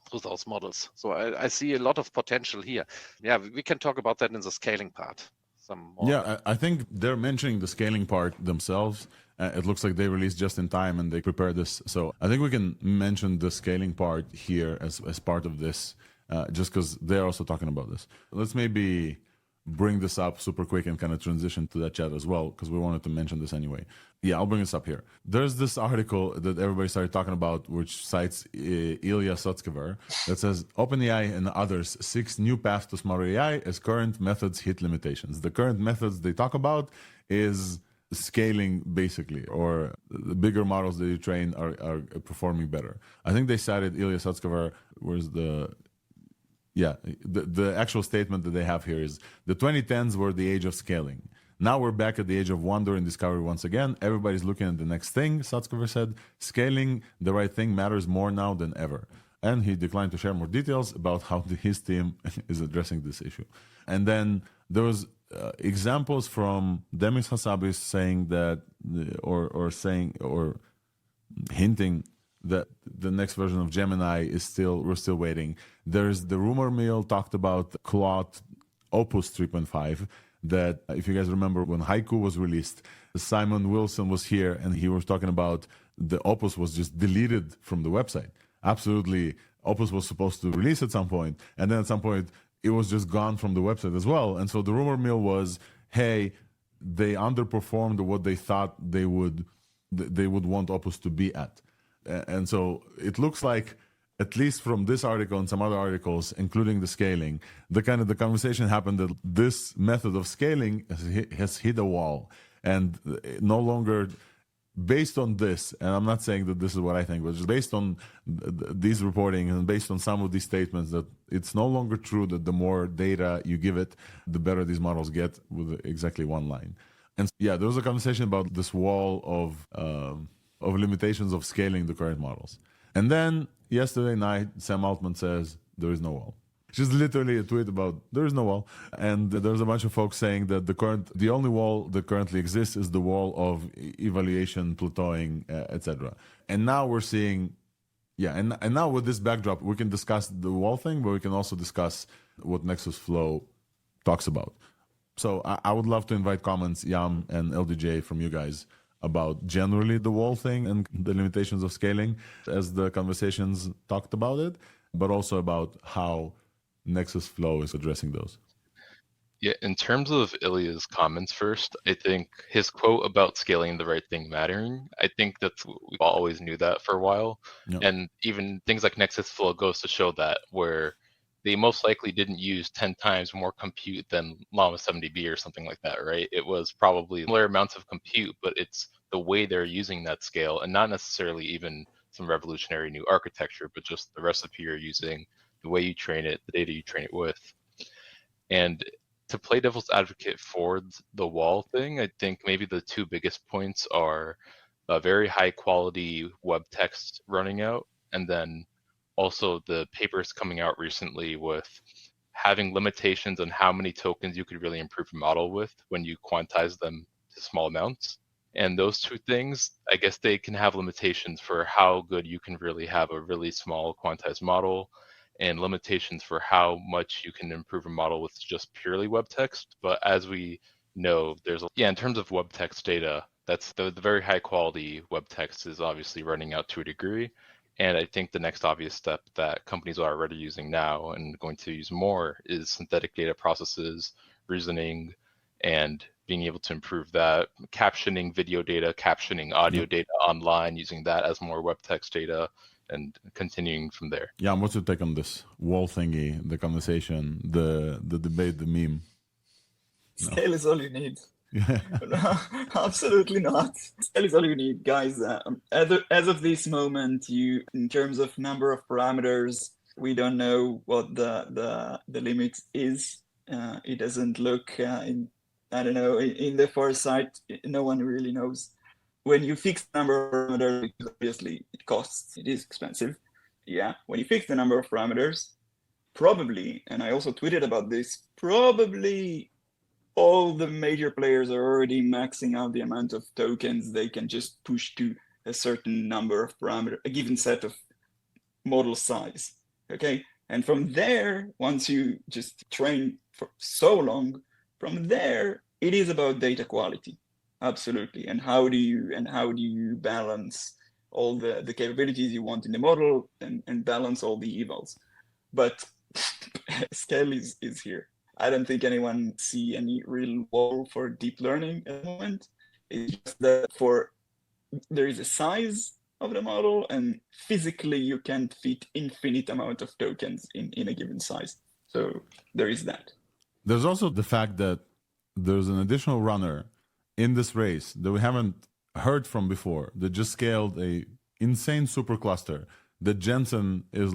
through those models. So I see a lot of potential here. Yeah, we can talk about that in the scaling part. Some more. Yeah, I think they're mentioning the scaling part themselves. It looks like they released just in time and they prepared this. So I think we can mention the scaling part here as part of this, just because they're also talking about this. Let's maybe bring this up super quick and kind of transition to that chat as well, because we wanted to mention this anyway. Yeah, I'll bring this up here. There's this article that everybody started talking about, which cites Ilya Sutskever, that says OpenAI and others 6 new paths to smarter AI as current methods hit limitations. The current methods they talk about is scaling, basically, or the bigger models that you train are performing better. I think they cited Ilya Sutskever. Where's the... Yeah, the actual statement that they have here is the 2010s were the age of scaling. Now we're back at the age of wonder and discovery once again. Everybody's looking at the next thing, Sutskever said. Scaling the right thing matters more now than ever. And he declined to share more details about how his team is addressing this issue. And then there was examples from Demis Hassabis saying that, or hinting that the next version of Gemini we're still waiting. There's the rumor mill talked about Claude Opus 3.5, that if you guys remember when Haiku was released, Simon Wilson was here and he was talking about the Opus was just deleted from the website. Absolutely, Opus was supposed to release at some point, and then at some point it was just gone from the website as well. And so the rumor mill was, hey, they underperformed what they thought they would want Opus to be at. And so it looks like, at least from this article and some other articles, including the scaling, the conversation happened that this method of scaling has hit a wall. And no longer, based on this, and I'm not saying that this is what I think, but just based on these reporting and based on some of these statements, that it's no longer true that the more data you give it, the better these models get with exactly one line. And yeah, there was a conversation about this wall of limitations of scaling the current models. And then yesterday night, Sam Altman says there is no wall. Just literally a tweet about there is no wall. And there's a bunch of folks saying that the only wall that currently exists is the wall of evaluation, plateauing, etc. And now we're seeing, and now with this backdrop, we can discuss the wall thing, but we can also discuss what Nexus Flow talks about. So I would love to invite comments, Yam and LDJ, from you guys about generally the wall thing and the limitations of scaling as the conversations talked about it, but also about how Nexus Flow is addressing those. Yeah, in terms of Ilya's comments first, I think his quote about scaling the right thing mattering, I think we always knew that for a while. Yep. And even things like Nexus Flow goes to show that, where they most likely didn't use 10 times more compute than Llama 70B or something like that, right? It was probably similar amounts of compute, but it's the way they're using that scale, and not necessarily even some revolutionary new architecture, but just the recipe you're using, the way you train it, the data you train it with. And to play devil's advocate for the wall thing, I think maybe the 2 biggest points are a very high quality web text running out, and then also the papers coming out recently with having limitations on how many tokens you could really improve a model with when you quantize them to small amounts. And those 2 things, I guess they can have limitations for how good you can really have a really small quantized model, and limitations for how much you can improve a model with just purely web text. But as we no, in terms of web text data, that's the very high quality web text is obviously running out to a degree. And I think the next obvious step that companies are already using now and going to use more is synthetic data processes, reasoning, and being able to improve that, captioning video data, captioning audio data online, using that as more web text data, and continuing from there. Yeah, and what's your take on this wall thingy, the conversation, the debate, the meme? Scale is all you need. Yeah. No, absolutely not. Scale is all you need, guys. As of this moment, in terms of number of parameters, we don't know what the limit is. It doesn't look in the foresight. No one really knows. When you fix the number of parameters, because obviously it costs, it is expensive. Yeah, when you fix the number of parameters, probably, and I also tweeted about this, probably all the major players are already maxing out the amount of tokens they can just push to a certain number of parameters, a given set of model size, okay? And from there, once you just train for so long, from there, it is about data quality, absolutely. And how do you balance all the capabilities you want in the model and balance all the evals? But scale is here. I don't think anyone see any real wall for deep learning at the moment. It's just that there is a size of the model, and physically you can't fit infinite amount of tokens in a given size. So there is that. There's also the fact that there's an additional runner in this race that we haven't heard from before that just scaled a insane supercluster that Jensen is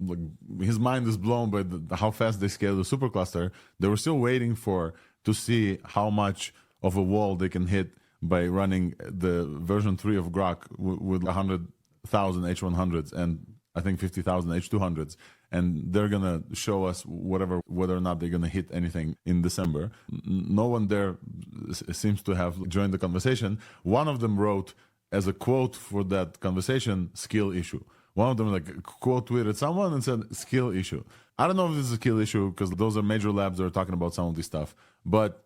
like, his mind is blown by how fast they scale the supercluster. They were still waiting to see how much of a wall they can hit by running the version 3 of Grok with 100,000 H100s and I think 50,000 H200s. And they're going to show us whether or not they're going to hit anything in December. No one there seems to have joined the conversation. One of them wrote as a quote for that conversation, skill issue. One of them quote tweeted someone and said skill issue. I don't know if this is a skill issue because those are major labs that are talking about some of this stuff. But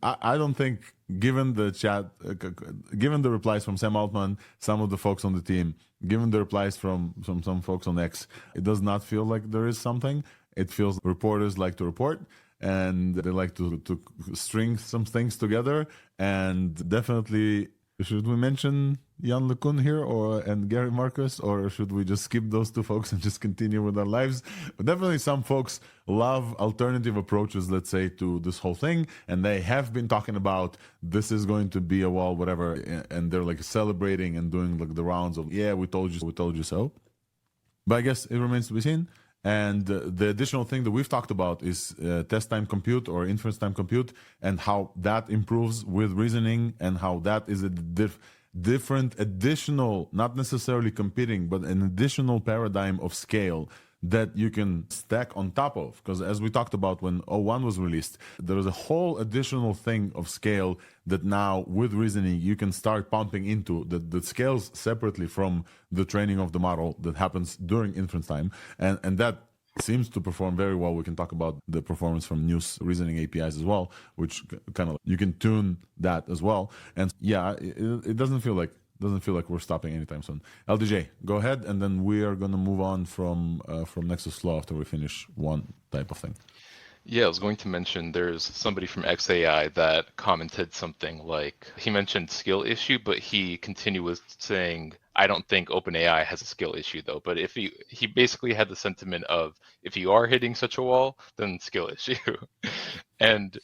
I don't think, given the chat, given the replies from Sam Altman, some of the folks on the team, given the replies from some folks on X, it does not feel like there is something. It feels reporters like to report and they like to string some things together. And definitely, should we mention Jan LeCun here and Gary Marcus, or should we just skip those two folks and just continue with our lives? But definitely some folks love alternative approaches, let's say, to this whole thing, and they have been talking about this is going to be a wall, whatever, and they're like celebrating and doing like the rounds of, yeah, we told you so. But I guess it remains to be seen. And the additional thing that we've talked about is test time compute or inference time compute, and how that improves with reasoning, and how that is a different additional, not necessarily competing, but an additional paradigm of scale that you can stack on top of. Because as we talked about when O1 was released, there is a whole additional thing of scale that now with reasoning you can start pumping into that scales separately from the training of the model that happens during inference time. And that seems to perform very well. We can talk about the performance from Nous reasoning APIs as well, which kind of you can tune that as well. And yeah, it doesn't feel like we're stopping anytime soon. LDJ, go ahead, and then we are going to move on from Nexus Flow after we finish one type of thing. Yeah, I was going to mention there's somebody from XAI that commented something like, he mentioned skill issue, but he continued with saying, I don't think OpenAI has a skill issue though. But if he basically had the sentiment of, if you are hitting such a wall, then skill issue. And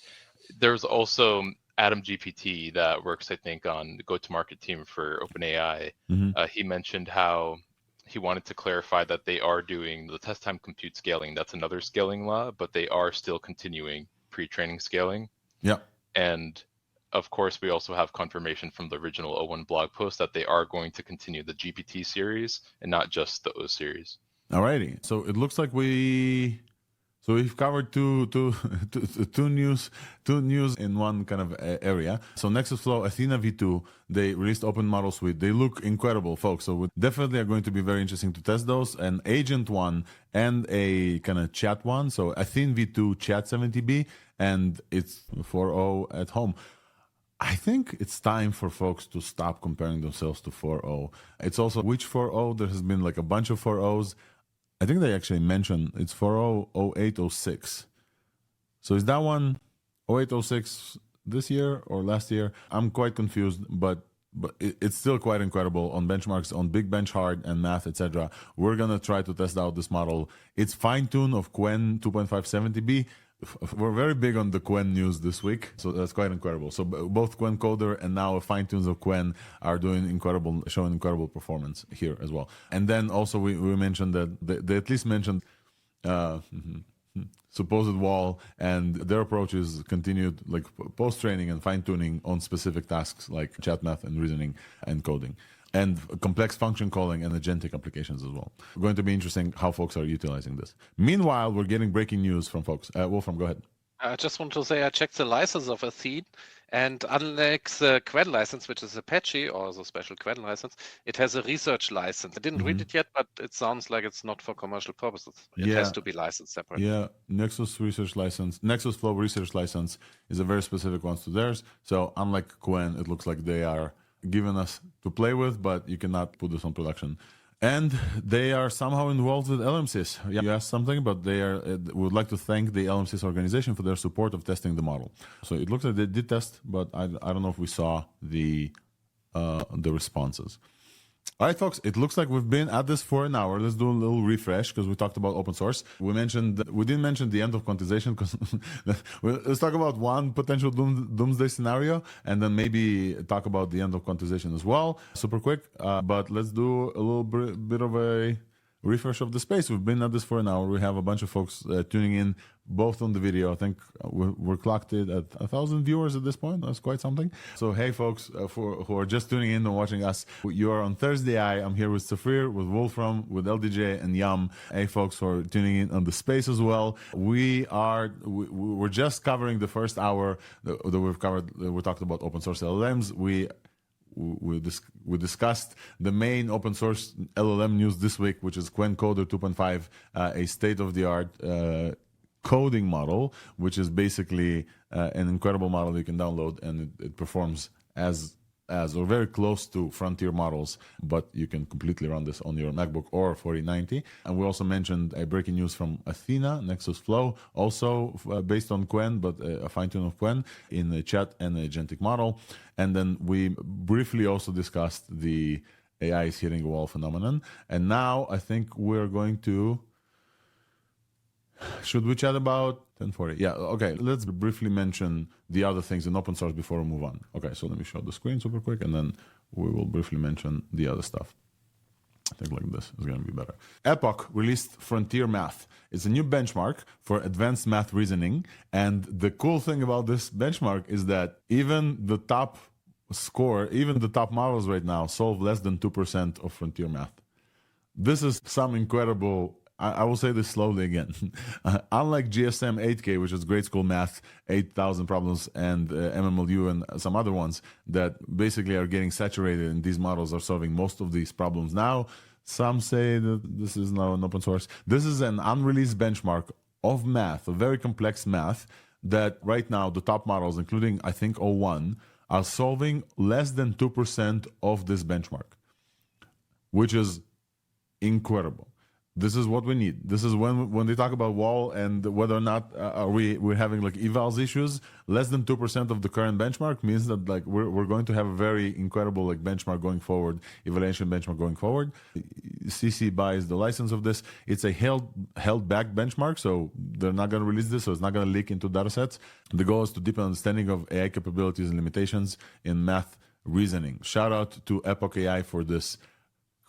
there's also Adam GPT that works, I think, on the go-to-market team for OpenAI. Mm-hmm. He mentioned how he wanted to clarify that they are doing the test time compute scaling. That's another scaling law, but they are still continuing pre-training scaling. Yeah. And of course, we also have confirmation from the original O1 blog post that they are going to continue the GPT series and not just the O series. Alrighty. So it looks like we So we've covered two news in one kind of area. So Nexus Flow, Athena v2, they released open model suite. They look incredible, folks. So we definitely are going to be very interesting to test those. An agent one and a kind of chat one. So Athene v2 chat 70B, and it's 4.0 at home. I think it's time for folks to stop comparing themselves to 4.0. It's also which 4.0. There has been like a bunch of 4.0s. I think they actually mentioned it's 4.0, 08, 06. So is that one 08, 06 this year or last year? I'm quite confused, but it's still quite incredible on benchmarks, on Big Bench Hard and Math, etc. We're going to try to test out this model. It's fine-tuned of Qwen 2.570B. We're very big on the Qwen news this week, so that's quite incredible. So both Qwen Coder and now fine-tunes of Qwen are doing incredible, showing incredible performance here as well. And then also we mentioned that they at least mentioned supposed wall, and their approach is continued like post-training and fine-tuning on specific tasks like chat math and reasoning and coding, and complex function calling and agentic applications as well. Going to be interesting how folks are utilizing this. Meanwhile, we're getting breaking news from folks. Wolfram, go ahead. I just want to say I checked the license of Athene, and unlike the Qwen license, which is Apache or the special Qwen license, it has a research license. I didn't read it yet, but it sounds like it's not for commercial purposes. It has to be licensed separately. Yeah, Nexus research license, Nexus Flow research license is a very specific one to theirs. So unlike Qwen, it looks like they are given us to play with, but you cannot put this on production. And they are somehow involved with LLMs. You asked something, but they are. Would like to thank the LLMs organization for their support of testing the model. So it looks like they did test, but I don't know if we saw the responses. All right, folks, it looks like we've been at this for an hour. Let's do a little refresh because we talked about open source. We didn't mention the end of quantization because let's talk about one potential doomsday scenario and then maybe talk about the end of quantization as well. Super quick, but let's do a little bit of a refresh of the space. We've been at this for an hour. We have a bunch of folks tuning in, both on the video. I think we're clocked it at 1,000 viewers at this point. That's quite something. So hey, folks, who are just tuning in and watching us, you are on ThursdAI. I'm here with Safir, with Wolfram, with LDJ, and Yam. Hey, folks, who are tuning in on the space as well. We're just covering the first hour that we've covered. We talked about open source LLMs. We discussed the main open source LLM news this week, which is Qwen Coder 2.5, a state-of-the-art coding model, which is basically an incredible model you can download, and it performs as or very close to frontier models, but you can completely run this on your MacBook or 4090. And we also mentioned a breaking news from Athena, Nexus Flow, also based on Qwen, but a fine-tune of Qwen in the chat and the agentic model. And then we briefly also discussed the AI is hitting a wall phenomenon. And now I think we're going to... Should we chat about 1040? Yeah, okay. Let's briefly mention the other things in open source before we move on. Okay, so let me show the screen super quick, and then we will briefly mention the other stuff. I think like this is going to be better. Epoch released FrontierMath. It's a new benchmark for advanced math reasoning. And the cool thing about this benchmark is that even the top models right now solve less than 2% of frontier math. This is some incredible... I will say this slowly again. Unlike GSM 8K, which is grade school math, 8,000 problems, and MMLU and some other ones that basically are getting saturated, and these models are solving most of these problems now. Some say that this is now an open source. This is an unreleased benchmark of math, of very complex math, that right now the top models, including I think 01, are solving less than 2% of this benchmark, which is incredible. This is what we need. This is when they talk about wall and whether or not we're having like evals issues. Less than 2% of the current benchmark means that like we're going to have a very incredible like benchmark going forward, evaluation benchmark going forward. CC buys the license of this. It's a held back benchmark, so they're not going to release this, so it's not going to leak into datasets. The goal is to deepen understanding of AI capabilities and limitations in math reasoning. Shout out to Epoch AI for this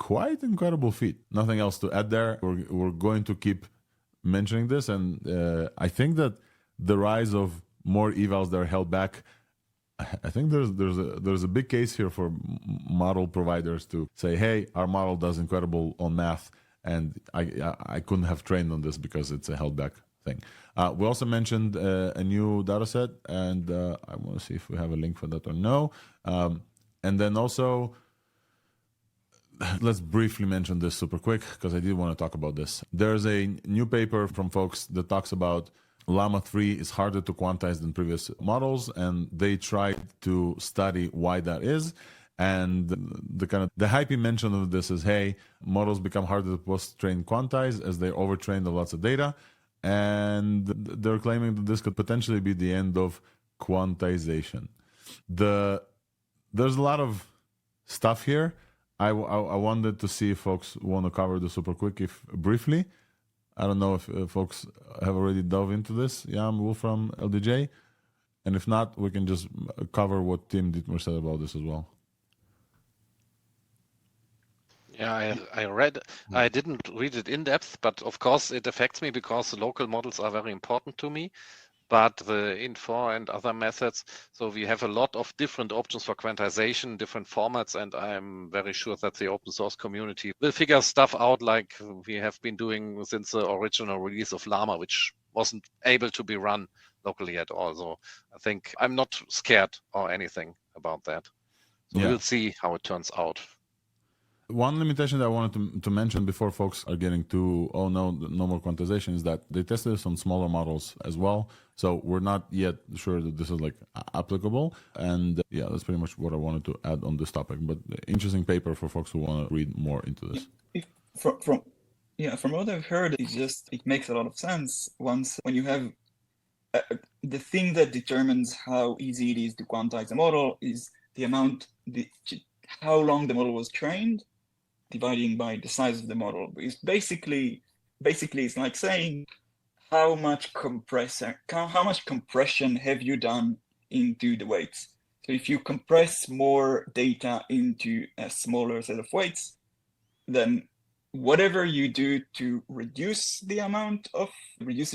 quite incredible feat. Nothing else to add there. We're going to keep mentioning this, and I think that the rise of more evals that are held back, I think there's a big case here for model providers to say, hey, our model does incredible on math, and I couldn't have trained on this because it's a held back thing. We also mentioned a new data set, and I want to see if we have a link for that or no. And then also, let's briefly mention this super quick, because I did want to talk about this. There's a new paper from folks that talks about Llama 3 is harder to quantize than previous models, and they tried to study why that is. And the hypey mention of this is, hey, models become harder to post-train quantize as they're overtrained on lots of data. And they're claiming that this could potentially be the end of quantization. There's a lot of stuff here. I wanted to see if folks want to cover this super quick, if briefly. I don't know if folks have already dove into this. Yam, Wolfram, LDJ. And if not, we can just cover what Tim Dittmer said about this as well. Yeah, I didn't read it in depth, but of course it affects me because the local models are very important to me. But the Infor and other methods, so we have a lot of different options for quantization, different formats, and I'm very sure that the open source community will figure stuff out like we have been doing since the original release of Llama, which wasn't able to be run locally at all. So I think I'm not scared or anything about that. So we'll see how it turns out. One limitation that I wanted to mention before folks are getting to, oh no more quantization, is that they tested this on smaller models as well. So we're not yet sure that this is like applicable. And yeah, that's pretty much what I wanted to add on this topic. But interesting paper for folks who want to read more into this. From what I've heard, it makes a lot of sense. When you have the thing that determines how easy it is to quantize a model is how long the model was trained, dividing by the size of the model. It's basically it's like saying how much compression have you done into the weights. So if you compress more data into a smaller set of weights, then whatever you do to reduce the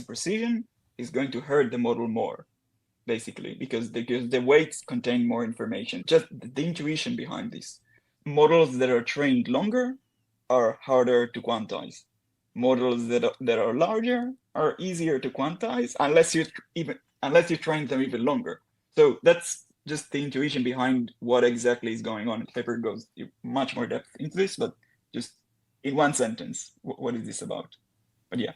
precision is going to hurt the model more, basically, because the weights contain more information. Just the intuition behind this. Models that are trained longer are harder to quantize. Models that are larger are easier to quantize unless you train them even longer. So that's just the intuition behind what exactly is going on. The paper goes much more depth into this, but just in one sentence, what is this about? But yeah.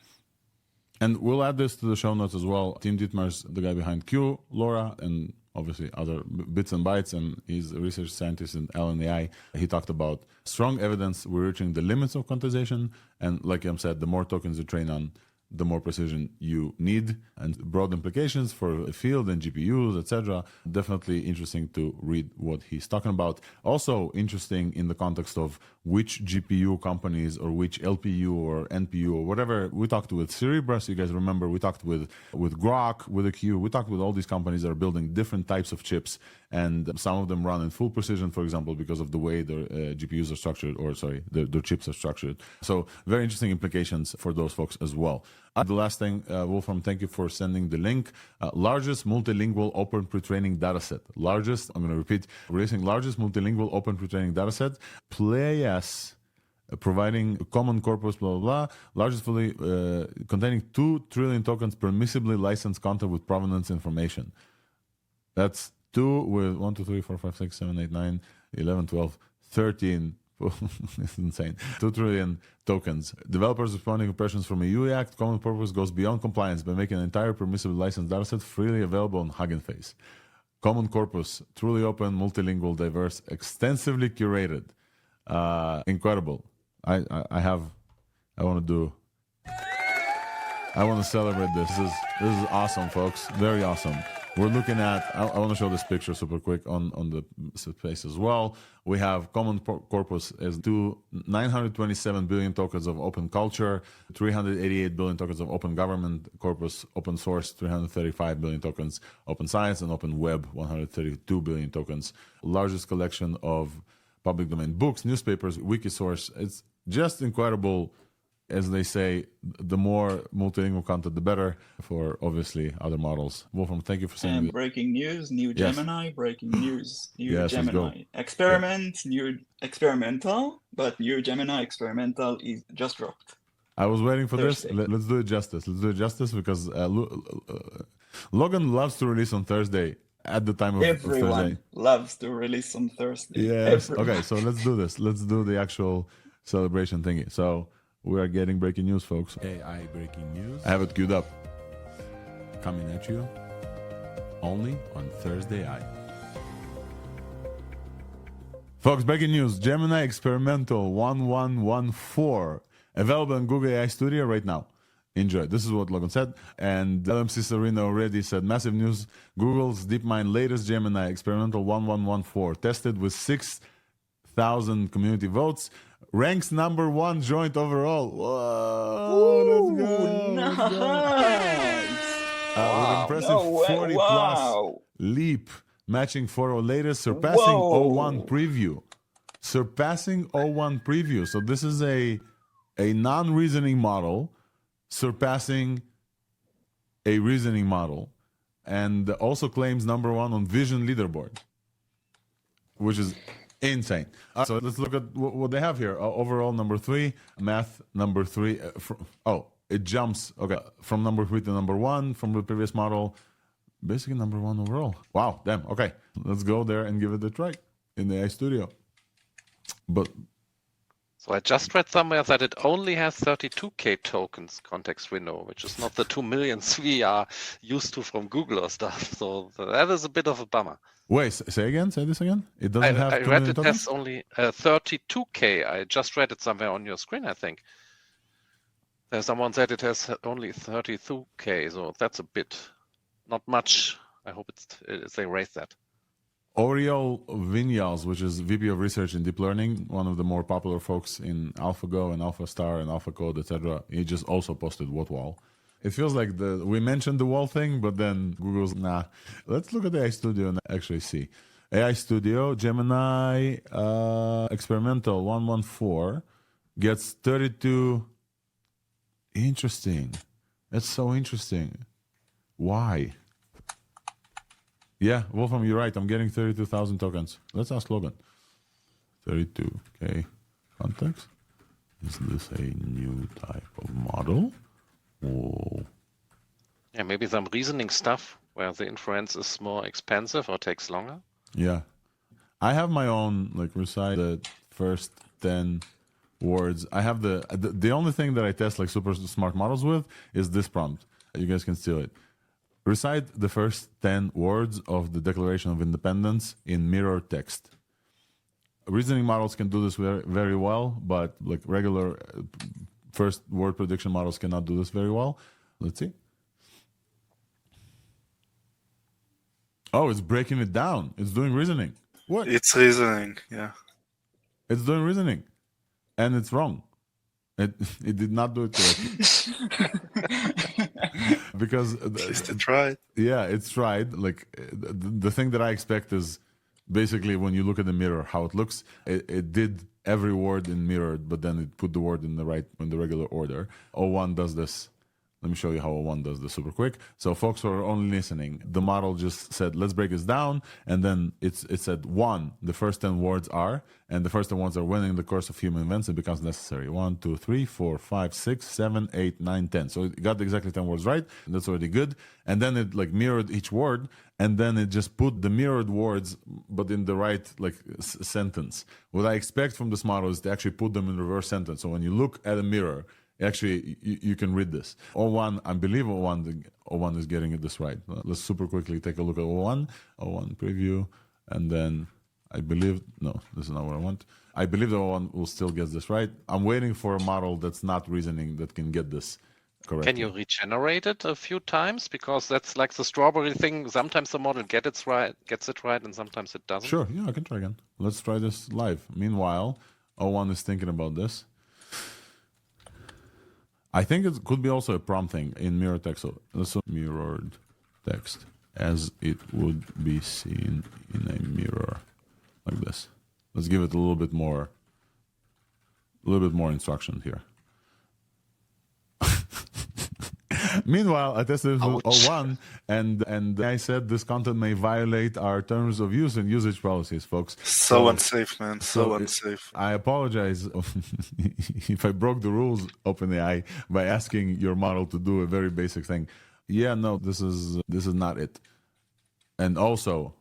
And we'll add this to the show notes as well. Tim Dittmer's the guy behind Q, Laura, and obviously other bits and bytes, and he's a research scientist in ArenaHard. He talked about strong evidence we're reaching the limits of quantization, and like Yam said, the more tokens you train on, the more precision you need, and broad implications for a field and GPUs, etc. Definitely interesting to read what he's talking about. Also interesting in the context of which GPU companies or which LPU or NPU or whatever. We talked with Cerebras, you guys remember, we talked with Grok, with AQ, we talked with all these companies that are building different types of chips, and some of them run in full precision, for example, because of the way their GPUs are structured, or sorry, their chips are structured. So very interesting implications for those folks as well. The last thing, Wolfram, thank you for sending the link. Largest multilingual open pre-training dataset. Largest, I'm going to repeat, releasing largest multilingual open pre-training dataset. PlayS, providing common corpus, blah, blah, blah. Largest fully containing 2 trillion tokens permissibly licensed content with provenance information. That's 2 with 1, 2, 3, 4, 5, 6, 7, 8, 9, 11, 12, 13. It's insane. 2 trillion tokens. Developers responding to impressions from a UE Act. Common purpose goes beyond compliance by making an entire permissibly licensed dataset freely available on Hugging Face. Common corpus, truly open, multilingual, diverse, extensively curated. Incredible. I want to celebrate this. This is awesome, folks. Very awesome. We're looking at, I want to show this picture super quick on the space as well. We have common corpus as 927 billion tokens of open culture, 388 billion tokens of open government corpus, open source, 335 billion tokens, open science, and open web, 132 billion tokens. Largest collection of public domain books, newspapers, Wikisource. It's just incredible. As they say, the more multilingual content, the better for, obviously, other models. Wolfram, thank you for saying that. Breaking news, new Gemini, breaking news, new Gemini. Experiment, new experimental, but new Gemini experimental is just dropped. I was waiting for Thursday. this. Let's do it justice. Let's do it justice because Logan loves to release on Thursday at the time of Thursday. Everyone loves to release on Thursday. Yes. Everyone. Okay, so let's do this. Let's do the actual celebration thingy. So we are getting breaking news, folks. AI breaking news. I have it queued up. Coming at you only on ThursdAI. Folks, breaking news. Gemini Experimental 1114 available in Google AI Studio right now. Enjoy. This is what Logan said. And LMC Serena already said, massive news. Google's DeepMind latest Gemini Experimental 1114 tested with 6,000 community votes. Ranks number 1 joint overall. Whoa, let's go. Nice. With impressive 40 plus leap, matching 4.0 latest, surpassing 01 preview. Surpassing 01 preview. So this is a non-reasoning model surpassing a reasoning model, and also claims number 1 on vision leaderboard, which is insane. So let's look at what they have here. Overall number 3, math number 3. It jumps from number 3 to number 1 from the previous model. Basically number 1 overall. Wow, damn. Okay, let's go there and give it a try in the AI Studio. But so I just read somewhere that it only has 32K tokens context window, which is not the 2 million we are used to from Google or stuff. So that is a bit of a bummer. Wait, say this again? It doesn't have 2 I read million it tokens? has only 32K. I just read it somewhere on your screen, I think. Someone said it has only 32K, so that's a bit, not much. I hope they raise that. Oriol Vinyals, which is VP of Research in Deep Learning, one of the more popular folks in AlphaGo and AlphaStar and AlphaCode, etc. He just also posted what wall. It feels like we mentioned the wall thing, but then Google's nah. Let's look at the AI Studio and actually see. AI Studio, Gemini Experimental 114 gets 32. Interesting. That's so interesting. Why? Yeah, Wolfram, you're right. I'm getting 32,000 tokens. Let's ask Logan. 32K context. Is this a new type of model? Oh. Yeah, maybe some reasoning stuff where the inference is more expensive or takes longer. Yeah. I have my own, recite the first 10 words. I have the only thing that I test super smart models with is this prompt. You guys can steal it. Recite the first 10 words of the Declaration of Independence in mirror text. Reasoning models can do this very, very well, but regular first word prediction models cannot do this very well. Let's see. Oh, it's breaking it down. It's doing reasoning. What? It's reasoning, yeah. It's doing reasoning. And it's wrong. It did not do it correctly. Because At least it tried. Yeah, it's tried. The thing that I expect is basically when you look at the mirror, how it looks. It did every word in mirrored, but then it put the word in the regular order. O1 does this. Let me show you how O1 does this super quick. So folks who are only listening, the model just said, let's break this down. And then it said 1, the first 10 words are, and the first 10 words are when in the course of human events it becomes necessary. 1, 2, 3, 4, 5, 6, 7, 8, 9, 10. So it got exactly 10 words right. And that's already good. And then it mirrored each word. And then it just put the mirrored words, but in the right sentence. What I expect from this model is to actually put them in reverse sentence. So when you look at a mirror, actually, you can read this. O1, I believe O1 is getting this right. Let's super quickly take a look at O1 preview, and then I believe, no, this is not what I want. I believe the O1 will still get this right. I'm waiting for a model that's not reasoning that can get this correctly. Can you regenerate it a few times? Because that's like the strawberry thing. Sometimes the model gets it right, and sometimes it doesn't. Sure, yeah, I can try again. Let's try this live. Meanwhile, O1 is thinking about this. I think it could be also a prompt thing in mirror text. So let's say mirrored text as it would be seen in a mirror, like this. Let's give it a little bit more instruction here. Meanwhile, I tested it with O1, and I said this content may violate our terms of use and usage policies, folks. So unsafe, man. So unsafe. I apologize if I broke the rules, OpenAI, by asking your model to do a very basic thing. Yeah, no, this is not it. And also,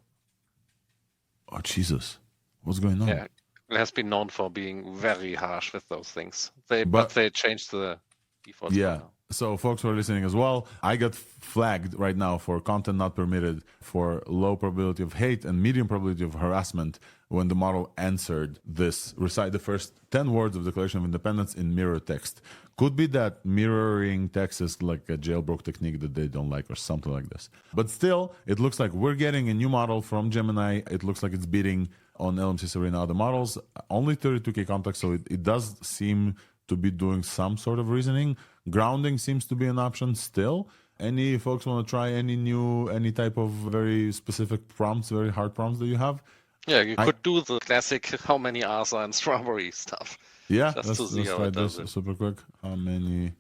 oh Jesus, what's going on? Yeah, it has been known for being very harsh with those things. But they changed the default. Yeah. So folks who are listening as well, I got flagged right now for content not permitted, for low probability of hate and medium probability of harassment when the model answered this, recite the first 10 words of Declaration of Independence in mirror text. Could be that mirroring text is like a jailbroke technique that they don't like or something like this. But still, it looks like we're getting a new model from Gemini. It looks like it's beating on LLM Arena other models. Only 32K context, so it does seem to be doing some sort of reasoning. Grounding seems to be an option still. Any folks want to try any type of very specific prompts, very hard prompts that you have? Yeah, you could do the classic how many R's are in strawberry stuff. Yeah, let's try this super quick. How many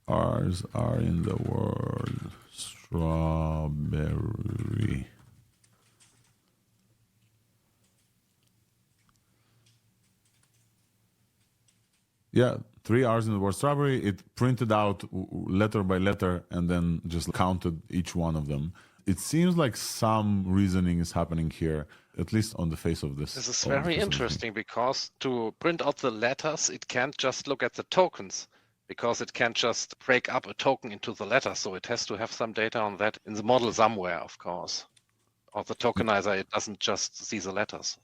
R's are in the word strawberry? Yeah, 3 R's in the word strawberry. It printed out letter by letter and then just counted each one of them. It seems like some reasoning is happening here, at least on the face of this. This is very interesting because to print out the letters, it can't just look at the tokens because it can't just break up a token into the letters. So it has to have some data on that in the model somewhere, of course. Or the tokenizer, it doesn't just see the letters.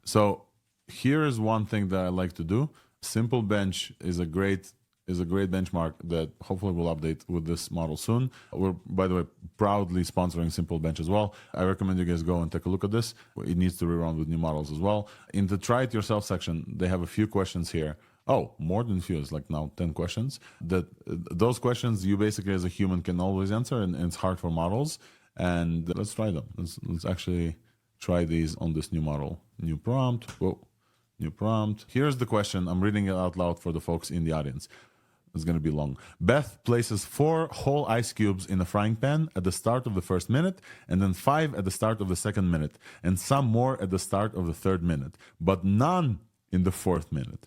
So here is one thing that I like to do. Simple Bench is a great benchmark that hopefully we'll update with this model soon. We're, by the way, proudly sponsoring Simple Bench as well. I recommend you guys go and take a look at this. It needs to rerun with new models as well. In the try it yourself section, they have a few questions here. Oh, more than few. It's like now 10 questions. Those questions you basically as a human can always answer, and it's hard for models. And let's try them. Let's actually try these on this new model. New prompt. Whoa. New prompt. Here's the question. I'm reading it out loud for the folks in the audience. It's going to be long. Beth places 4 whole ice cubes in a frying pan at the start of the first minute, and then 5 at the start of the second minute, and some more at the start of the third minute, but none in the fourth minute.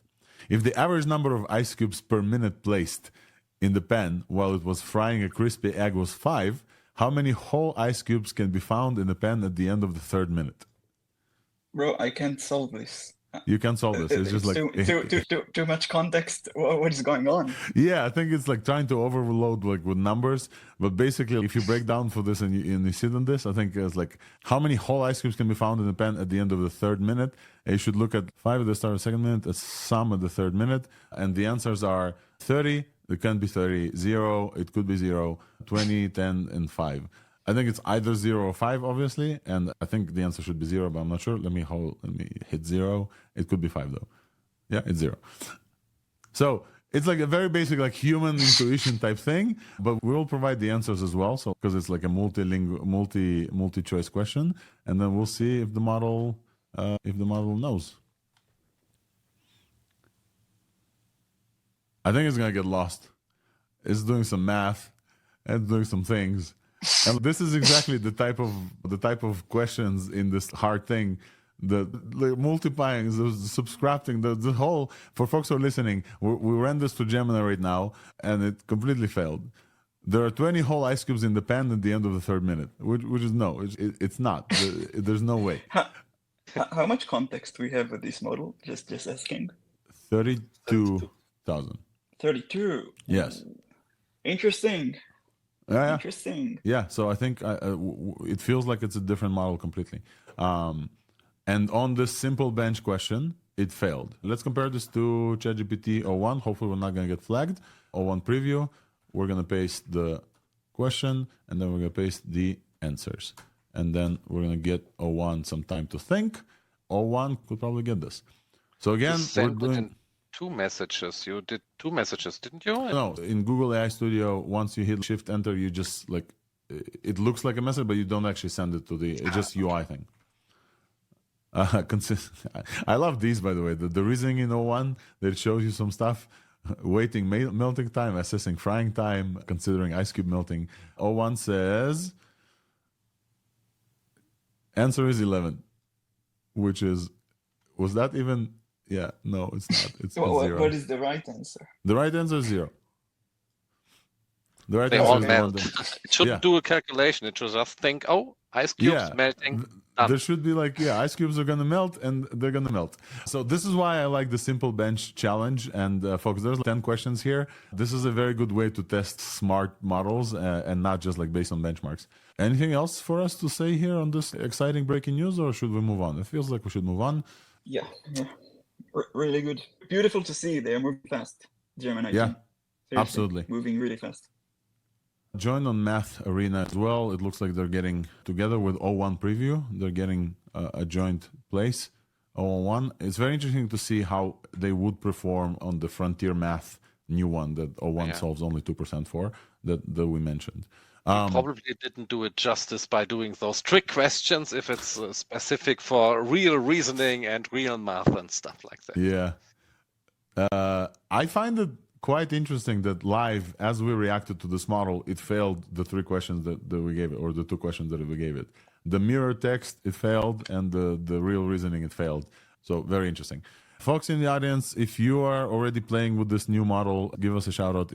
If the average number of ice cubes per minute placed in the pan while it was frying a crispy egg was 5, how many whole ice cubes can be found in the pan at the end of the third minute? Bro, I can't solve this. You can solve this. It's just like too much context. What is going on? Yeah, I think it's like trying to overload like with numbers. But basically, if you break down for this and you sit on this, I think it's like how many whole ice cubes can be found in the pan at the end of the third minute. And you should look at 5 at the start of the second minute, some at the third minute, and the answers are 30. It can be 30, 0. It could be 0, 20, 10, and 5. I think it's either 0 or 5, obviously, and I think the answer should be 0, but I'm not sure. Let me hit 0. It could be 5 though. Yeah, it's 0. So it's like a very basic like human intuition type thing, but we'll provide the answers as well. So because it's like a multi-choice question, and then we'll see if the model knows. I think it's gonna get lost. It's doing some math and doing some things. And this is exactly the type of questions in this hard thing, the multiplying, the subtracting, the whole. For folks who are listening, we ran this to Gemini right now, and it completely failed. There are 20 whole ice cubes in the pan at the end of the third minute, which is no, it's not. There's no way. How much context we have with this model? Just asking. 32,000. 32. Yes. Interesting. Yeah. Interesting. Yeah, so I think it feels like it's a different model completely. And on this simple bench question, it failed. Let's compare this to ChatGPT O1. Hopefully we're not going to get flagged. O1 preview. We're going to paste the question, and then we're going to paste the answers. And then we're going to get O1 some time to think. O1 could probably get this. So again, we're doing... 2 messages. You did 2 messages, didn't you? No, in Google AI Studio, once you hit Shift Enter, you just like it looks like a message, but you don't actually send it to it's just UI thing. I love these, by the way. The reasoning in O1 that shows you some stuff. Waiting melting time, assessing frying time, considering ice cube melting. O1 says answer is 11, which is, was that even? Yeah, no, it's not. It's 0. What is the right answer? The right answer is 0. The right They answer all is the one melt. that, It shouldn't do a calculation. It should just think, oh, ice cubes melting. There should be like, ice cubes are going to melt and they're going to melt. So this is why I like the simple bench challenge. And folks, there's 10 questions here. This is a very good way to test smart models and not just like based on benchmarks. Anything else for us to say here on this exciting breaking news, or should we move on? It feels like we should move on. Yeah. Really good. Beautiful to see. They're moving fast. Gemini. Yeah, Seriously, absolutely. Moving really fast. Join on Math Arena as well. It looks like they're getting together with O1 Preview. They're getting a joint place, O1. It's very interesting to see how they would perform on the FrontierMath new one that O1 solves only 2% for, that we mentioned. Probably didn't do it justice by doing those trick questions if it's specific for real reasoning and real math and stuff like that. Yeah. I find it quite interesting that live, as we reacted to this model, it failed the 3 questions that we gave it, or the 2 questions that we gave it. The mirror text, it failed, and the real reasoning, it failed. So very interesting. Folks in the audience, if you are already playing with this new model, give us a shout out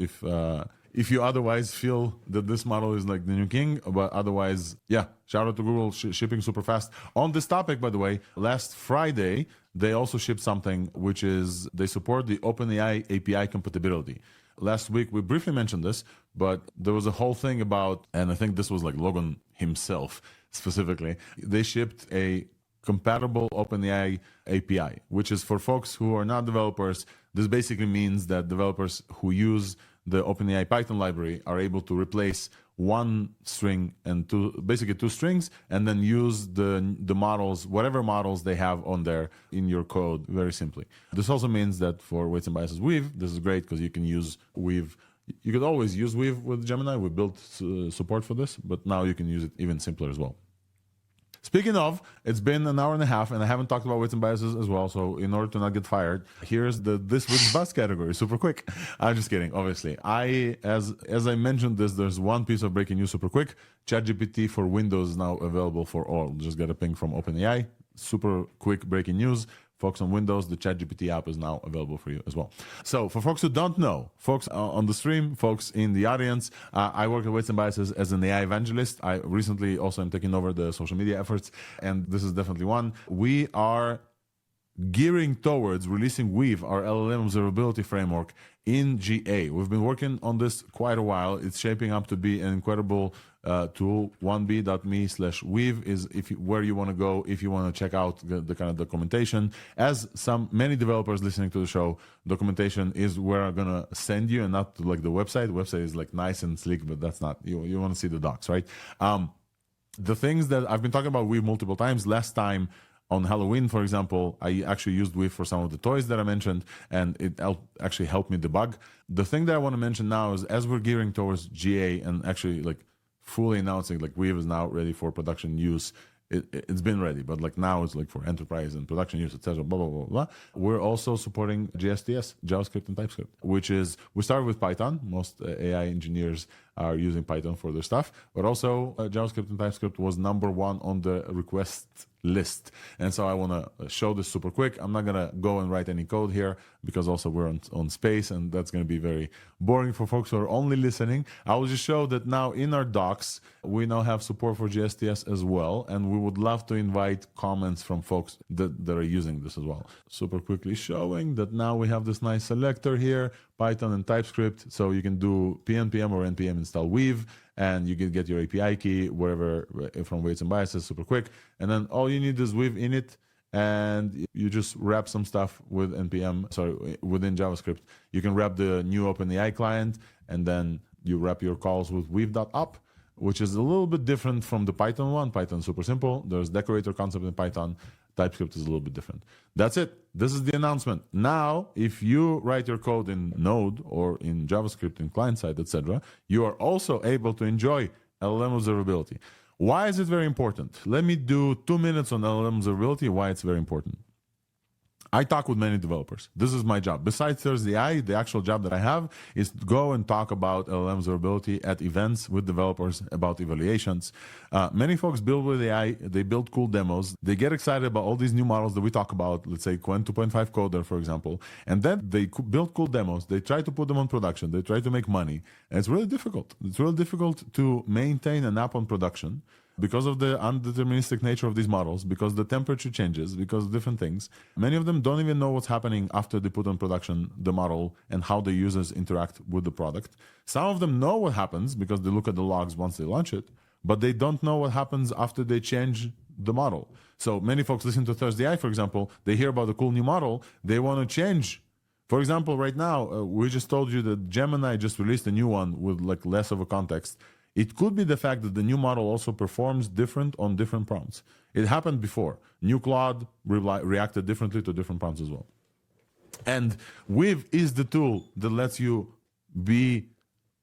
if you otherwise feel that this model is like the new king. But otherwise, shout out to Google, shipping super fast. On this topic, by the way, last Friday, they also shipped something, which is they support the OpenAI API compatibility. Last week, we briefly mentioned this, but there was a whole thing about, and I think this was like Logan himself specifically, they shipped a compatible OpenAI API, which is for folks who are not developers. This basically means that developers who use the OpenAI Python library are able to replace 1 string and 2 strings, and then use the models, whatever models they have on there in your code, very simply. This also means that for weights and biases Weave, this is great because you can use Weave. You could always use Weave with Gemini. We built support for this, but now you can use it even simpler as well. Speaking of, it's been an hour and a half, and I haven't talked about weights and biases as well, so in order to not get fired, here's the This Week's Buzz category, super quick. I'm just kidding, obviously. As I mentioned this, there's one piece of breaking news super quick. ChatGPT for Windows is now available for all. Just got a ping from OpenAI. Super quick breaking news. Folks on Windows, the ChatGPT app is now available for you as well. So for folks who don't know, folks on the stream, folks in the audience, I work at Weights and Biases as an AI evangelist. I recently also am taking over the social media efforts, and this is definitely one. We are gearing towards releasing Weave, our LLM Observability framework, in GA. We've been working on this quite a while. It's shaping up to be an incredible tool. 1b.me/Weave is where you want to go if you want to check out the kind of documentation. As many developers listening to the show, documentation is where I'm gonna send you, and not to like the website. The website is like nice and sleek, but that's not, you want to see the docs, right? The things that I've been talking about Weave multiple times. Last time on Halloween, for example, I actually used Weave for some of the toys that I mentioned, and it actually helped me debug. The thing that I want to mention now is, as we're gearing towards GA and actually like fully announcing like Weave is now ready for production use, it's been ready, but like now it's like for enterprise and production use, etc. Blah blah blah blah. We're also supporting JSTS, JavaScript and TypeScript, which is, we started with Python. Most AI engineers are using Python for their stuff, but also JavaScript and TypeScript was #1 on the request list. And so I want to show this super quick. I'm not going to go and write any code here because also we're on space, and that's going to be very boring for folks who are only listening. I will just show that now in our docs, we now have support for JSTS as well, and we would love to invite comments from folks that are using this as well. Super quickly showing that now we have this nice selector here, Python and TypeScript, so you can do pnpm or npm install Weave, and you can get your API key wherever from Weights and Biases super quick. And then all you need is Weave init, and you just wrap some stuff with within JavaScript. You can wrap the new OpenAI client, and then you wrap your calls with Weave.up, which is a little bit different from the Python one. Python super simple. There's decorator concept in Python. TypeScript is a little bit different. That's it. This is the announcement. Now, if you write your code in Node or in JavaScript in client side, etc., you are also able to enjoy LLM Observability. Why is it very important? Let me do 2 minutes on LLM Observability, why it's very important. I talk with many developers. This is my job. Besides ThursdAI, the actual job that I have is to go and talk about LLM observability at events with developers about evaluations. Many folks build with AI. They build cool demos. They get excited about all these new models that we talk about, let's say Qwen 2.5 Coder, for example. And then they build cool demos. They try to put them on production. They try to make money. And it's really difficult. It's really difficult to maintain an app on production because of the undeterministic nature of these models, because the temperature changes, because of different things. Many of them don't even know what's happening after they put on production the model and how the users interact with the product. Some of them know what happens because they look at the logs once they launch it, but they don't know what happens after they change the model. So many folks listen to ThursdAI, for example, they hear about the cool new model, they want to change. For example, right now, we just told you that Gemini just released a new one with like less of a context. It could be the fact that the new model also performs different on different prompts. It happened before. New Claude reacted differently to different prompts as well. And Weave is the tool that lets you be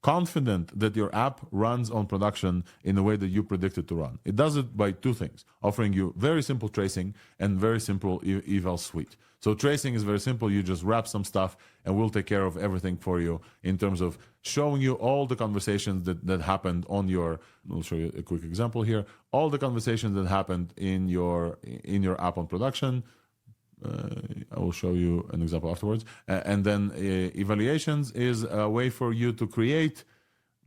confident that your app runs on production in the way that you predict it to run. It does it by two things, offering you very simple tracing and very simple eval suite. So tracing is very simple. You just wrap some stuff and we'll take care of everything for you in terms of showing you all the conversations that happened on your, I'll show you a quick example here, all the conversations that happened in your app on production. I will show you an example afterwards. And then evaluations is a way for you to create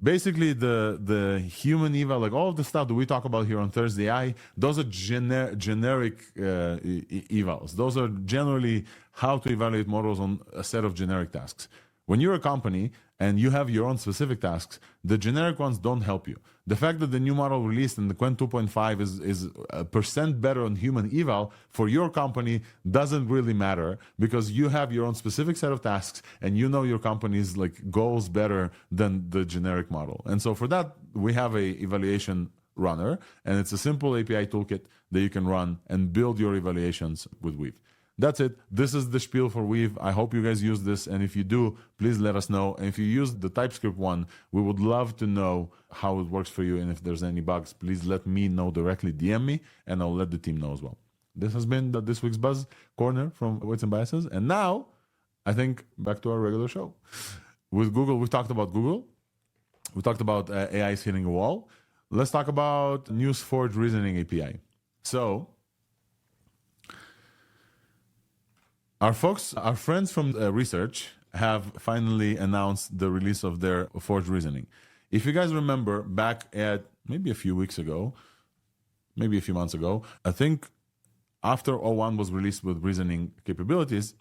basically the human eval, like all of the stuff that we talk about here on ThursdAI. Those are generic evals. Those are generally how to evaluate models on a set of generic tasks. When you're a company and you have your own specific tasks, the generic ones don't help you. The fact that the new model released in the Qwen 2.5 is a % better on human eval for your company doesn't really matter because you have your own specific set of tasks and you know your company's like goals better than the generic model. And so for that, we have a evaluation runner, and it's a simple API toolkit that you can run and build your evaluations with Weave. That's it. This is the spiel for Weave. I hope you guys use this. And if you do, please let us know. And if you use the TypeScript one, we would love to know how it works for you. And if there's any bugs, please let me know directly. DM me, and I'll let the team know as well. This has been this week's Buzz Corner from Weights and Biases. And now, I think, back to our regular show. With Google, we talked about Google. We talked about AI is hitting a wall. Let's talk about Nous Forge Reasoning API. So, our friends from research have finally announced the release of their Forge Reasoning. If you guys remember back at maybe a few weeks ago, maybe a few months ago, I think after O1 was released with reasoning capabilities,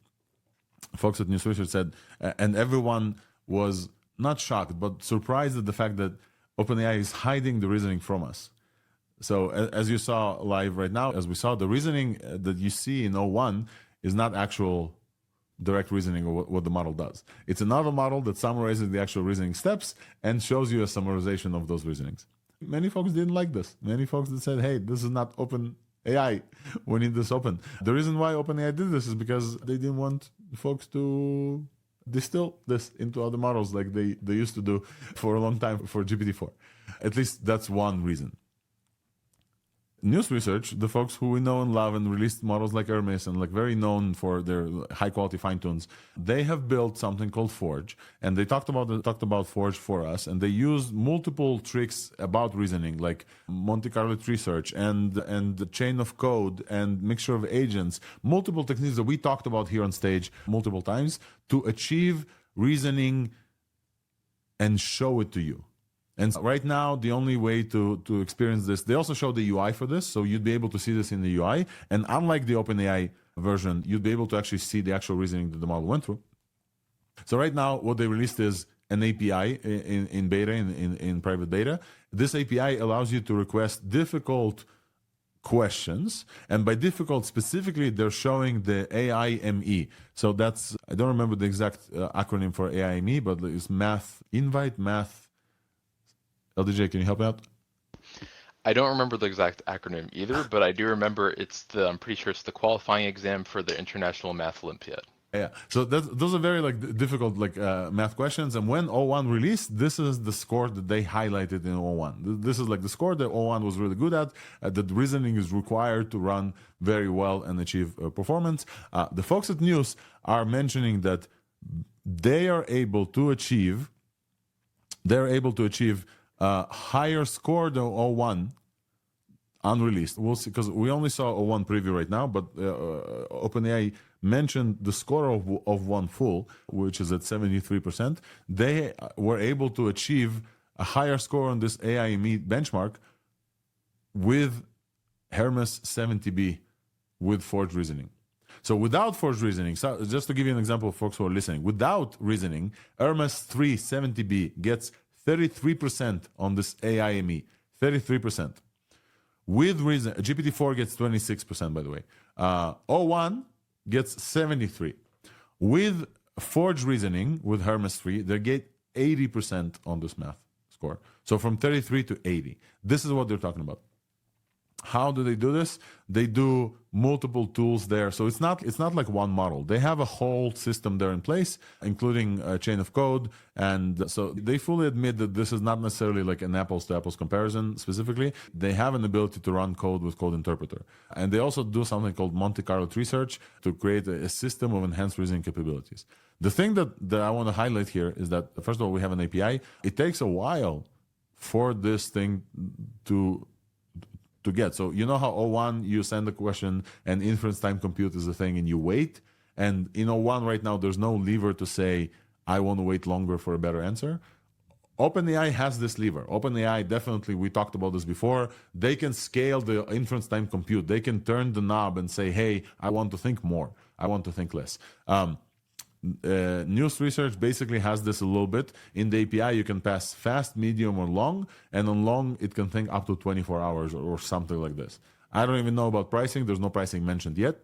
folks at Nous Research said, and everyone was not shocked, but surprised at the fact that OpenAI is hiding the reasoning from us. So as you saw live right now, as we saw, the reasoning that you see in O1 is not actual direct reasoning or what the model does. It's another model that summarizes the actual reasoning steps and shows you a summarization of those reasonings. Many folks didn't like this. Many folks that said, hey, this is not OpenAI. We need this open. The reason why OpenAI did this is because they didn't want folks to distill this into other models like they used to do for a long time for GPT-4. At least that's one reason. Nous Research, the folks who we know and love and released models like Hermes and like very known for their high quality fine tunes, they have built something called Forge, and they talked about Forge for us, and they used multiple tricks about reasoning like Monte Carlo tree search and the chain of code and mixture of agents, multiple techniques that we talked about here on stage multiple times to achieve reasoning and show it to you. And right now, the only way to experience this, they also show the UI for this, so you'd be able to see this in the UI. And unlike the OpenAI version, you'd be able to actually see the actual reasoning that the model went through. So right now, what they released is an API in beta, in private beta. This API allows you to request difficult questions, and by difficult specifically, they're showing the AIME. So that's, I don't remember the exact acronym for AIME, but it's math, invite, math. LDJ, can you help me out? I don't remember the exact acronym either, but I do remember I'm pretty sure it's the qualifying exam for the International Math Olympiad. Yeah, so those are very like difficult like math questions. And when O1 released, this is the score that they highlighted in O1. This is like the score that O1 was really good at. That reasoning is required to run very well and achieve performance. The folks at Nous are mentioning that they are able to achieve a higher score than O1 unreleased. We'll see, because we only saw a one preview right now, but OpenAI mentioned the score of one full, which is at 73%. They were able to achieve a higher score on this AIME benchmark with Hermes 70B with forged reasoning. So without forged reasoning, so just to give you an example of folks who are listening, without reasoning, Hermes 370B gets 33% on this AIME, 33%. With reason, GPT-4 gets 26%, by the way. O1 gets 73. With forged reasoning, with Hermes 3, they get 80% on this math score. So from 33 to 80. This is what they're talking about. How do they do this? They do multiple tools there. So it's not like one model. They have a whole system there in place, including a chain of code. And so they fully admit that this is not necessarily like an apples to apples comparison specifically. They have an ability to run code with code interpreter. And they also do something called Monte Carlo tree search to create a system of enhanced reasoning capabilities. The thing that I want to highlight here is that, first of all, we have an API. It takes a while for this thing to get. So you know how O1, you send a question and inference time compute is a thing and you wait. And in O1 right now, there's no lever to say, I want to wait longer for a better answer. OpenAI has this lever. OpenAI, definitely, we talked about this before. They can scale the inference time compute. They can turn the knob and say, hey, I want to think more. I want to think less. Nous research basically has this a little bit. In the API, you can pass fast, medium, or long, and on long, it can think up to 24 hours or something like this. I don't even know about pricing. There's no pricing mentioned yet.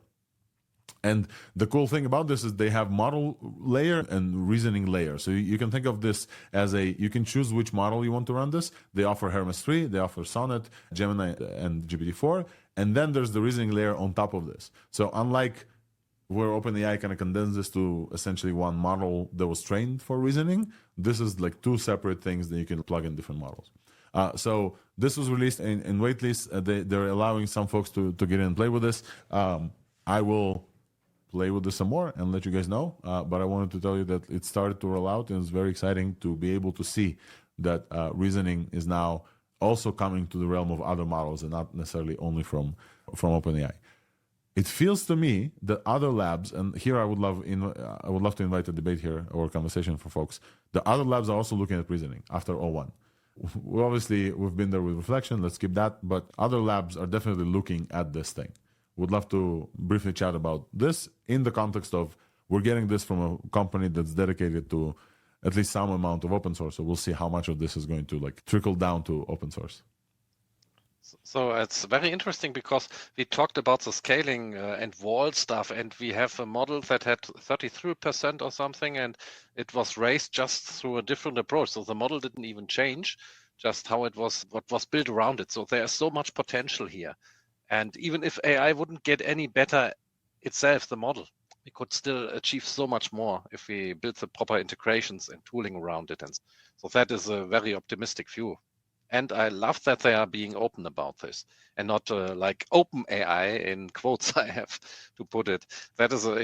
And the cool thing about this is they have model layer and reasoning layer. So you can think of this as you can choose which model you want to run this. They offer Hermes 3, they offer Sonnet, Gemini, and GPT-4. And then there's the reasoning layer on top of this. So unlike where OpenAI kind of condensed this to essentially one model that was trained for reasoning, this is like two separate things that you can plug in different models. So this was released in waitlist. They're allowing some folks to get in and play with this. I will play with this some more and let you guys know. But I wanted to tell you that it started to roll out, and it's very exciting to be able to see that reasoning is now also coming to the realm of other models and not necessarily only from OpenAI. It feels to me that other labs, and here I would love to invite a debate here or a conversation for folks. The other labs are also looking at reasoning after O1. We've been there with reflection. Let's skip that. But other labs are definitely looking at this thing. Would love to briefly chat about this in the context of we're getting this from a company that's dedicated to at least some amount of open source. So we'll see how much of this is going to like trickle down to open source. So it's very interesting because we talked about the scaling and wall stuff, and we have a model that had 33% or something, and it was raised just through a different approach. So the model didn't even change, just how it was, what was built around it. So there's so much potential here. And even if AI wouldn't get any better itself, the model, we could still achieve so much more if we build the proper integrations and tooling around it. And so that is a very optimistic view. And I love that they are being open about this and not like OpenAI in quotes I have to put it. That is an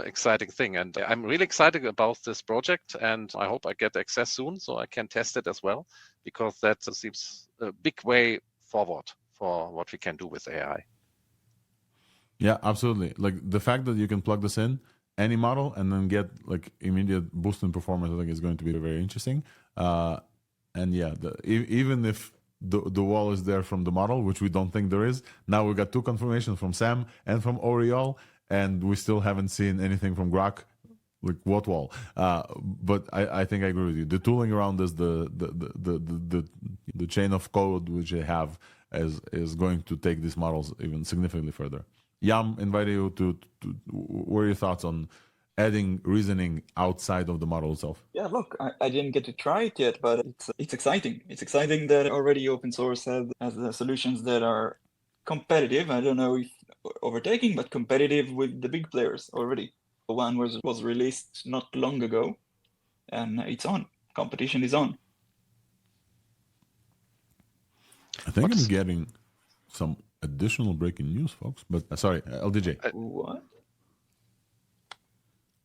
exciting thing. And I'm really excited about this project, and I hope I get access soon so I can test it as well, because that seems a big way forward for what we can do with AI. Yeah, absolutely. Like the fact that you can plug this in any model and then get like immediate boost in performance, I think is going to be very interesting. And yeah, even if the wall is there from the model, which we don't think there is, now we got two confirmations from Sam and from Oriol, and we still haven't seen anything from Grok. Like what wall? But I think I agree with you. The tooling around this, the chain of code which they have is going to take these models even significantly further. Yam, invited you to what are your thoughts on adding reasoning outside of the model itself? Yeah, look, I didn't get to try it yet, but it's exciting. It's exciting that already open source has the solutions that are competitive. I don't know if overtaking, but competitive with the big players already. one was released not long ago, and it's on. Competition is on. I think I'm getting some additional breaking news, folks. But sorry, LDJ. What?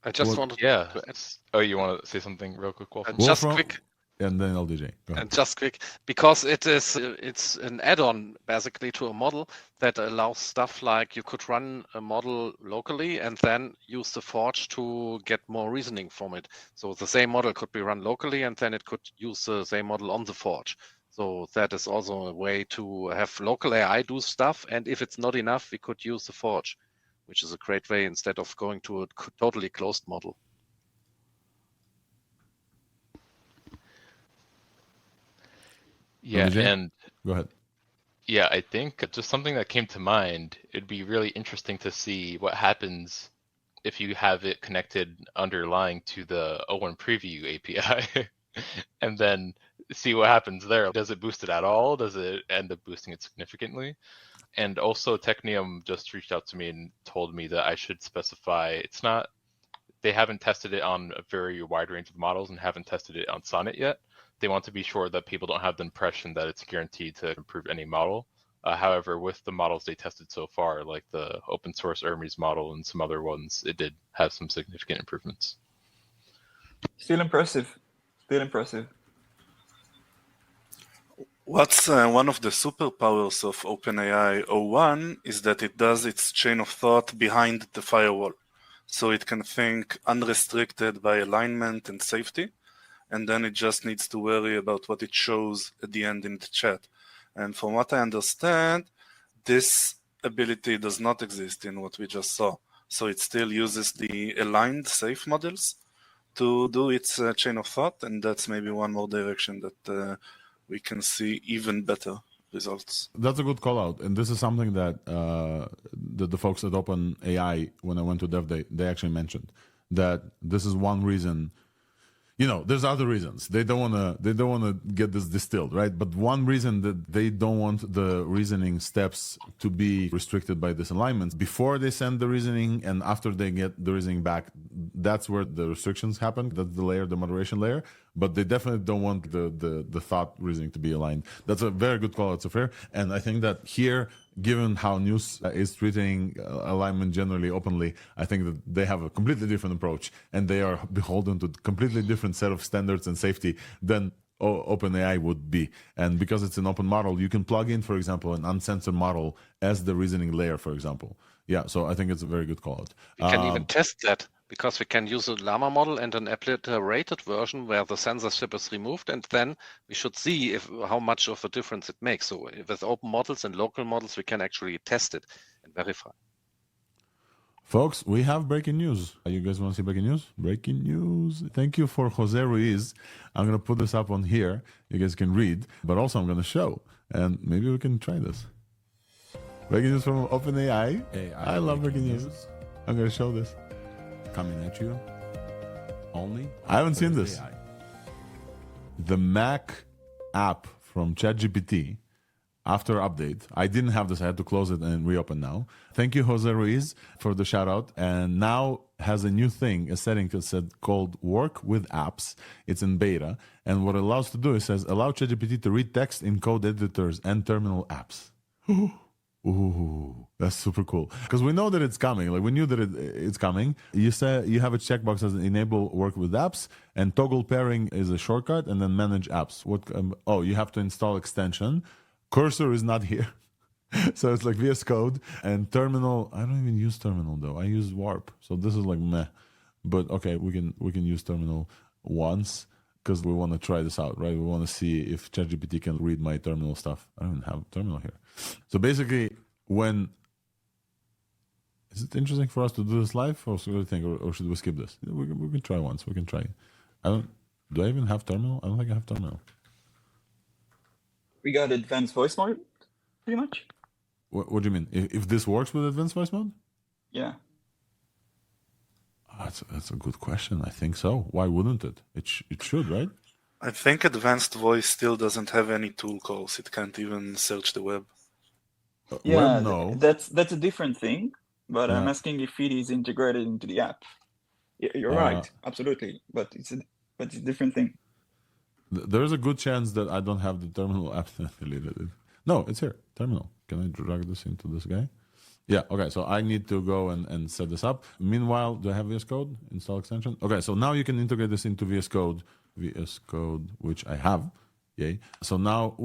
I just Well, wanted Yeah. to add, Oh, you want to say something real quick, Wolfram? Well, just from- quick. And then LDJ. Go ahead. And just quick, because it's an add-on basically to a model that allows stuff like you could run a model locally and then use the Forge to get more reasoning from it. So the same model could be run locally and then it could use the same model on the Forge. So that is also a way to have local AI do stuff. And if it's not enough, we could use the Forge, which is a great way instead of going to a totally closed model. Yeah, LDJ? and Go ahead. yeah, I think just something that came to mind, it'd be really interesting to see what happens if you have it connected underlying to the O1 Preview API and then see what happens there. Does it boost it at all? Does it end up boosting it significantly? And also Technium just reached out to me and told me that I should specify, they haven't tested it on a very wide range of models and haven't tested it on Sonnet yet. They want to be sure that people don't have the impression that it's guaranteed to improve any model. However, with the models they tested so far, like the open source Hermes model and some other ones, it did have some significant improvements. Still impressive. Still impressive. What's one of the superpowers of OpenAI O1 is that it does its chain of thought behind the firewall. So it can think unrestricted by alignment and safety, and then it just needs to worry about what it shows at the end in the chat. And from what I understand, this ability does not exist in what we just saw. So it still uses the aligned safe models to do its chain of thought, and that's maybe one more direction that we can see even better results. That's a good call out, and this is something that the folks at OpenAI, when I went to Dev Day, they actually mentioned that this is one reason. You know, there's other reasons they don't want to get this distilled, right? But one reason that they don't want the reasoning steps to be restricted by this alignment before they send the reasoning and after they get the reasoning back, that's where the restrictions happen. That's the layer, the moderation layer. But they definitely don't want the thought reasoning to be aligned. That's a very good call out, Safir. And I think that here, given how Nous is treating alignment generally openly, I think that they have a completely different approach and they are beholden to a completely different set of standards and safety than OpenAI would be. And because it's an open model, you can plug in, for example, an uncensored model as the reasoning layer, for example. Yeah, so I think it's a very good call out. We can even test that because we can use a Llama model and an obliterated version where the censorship is removed, and then we should see how much of a difference it makes. So with open models and local models, we can actually test it and verify. Folks, we have breaking news. You guys want to see breaking news? Breaking news. Thank you for Jose Ruiz. I'm going to put this up on here. You guys can read, but also I'm going to show, and maybe we can try this. Breaking news from OpenAI. I love breaking news. I'm going to show this. Coming at you only. I haven't seen this. ThursdAI. The Mac app from ChatGPT after update. I didn't have this. I had to close it and reopen now. Thank you, Jose Ruiz, for the shout out. And now has a new thing, a setting called Work with Apps. It's in beta. And what it allows to do is says, allow ChatGPT to read text in code editors and terminal apps. Ooh, that's super cool. Because we know that it's coming. Like we knew that it's coming. You say you have a checkbox as enable work with apps, and toggle pairing is a shortcut, and then manage apps. You have to install extension. Cursor is not here. So it's like VS Code and terminal. I don't even use terminal though. I use Warp. So this is like meh. But okay, we can use terminal once because we want to try this out, right? We want to see if ChatGPT can read my terminal stuff. I don't even have terminal here. So basically, is it interesting for us to do this live, or should we think, or should we skip this? We can try once. We can try. Do I even have terminal? I don't think I have terminal. We got advanced voice mode, pretty much. What do you mean? If this works with advanced voice mode? Yeah. That's a good question. I think so. Why wouldn't it? It should, right? I think advanced voice still doesn't have any tool calls. It can't even search the web. Yeah, no. that's a different thing. But I'm Yeah. asking if it is integrated into the app. You're right, absolutely, but it's a different thing. There is a good chance that I don't have the terminal app deleted. No, it's here. Terminal. Can I drag this into this guy? Yeah, okay, so I need to go and set this up. Meanwhile, do I have VS Code? Install extension? Okay, so now you can integrate this into VS Code, which I have. Yay. So now,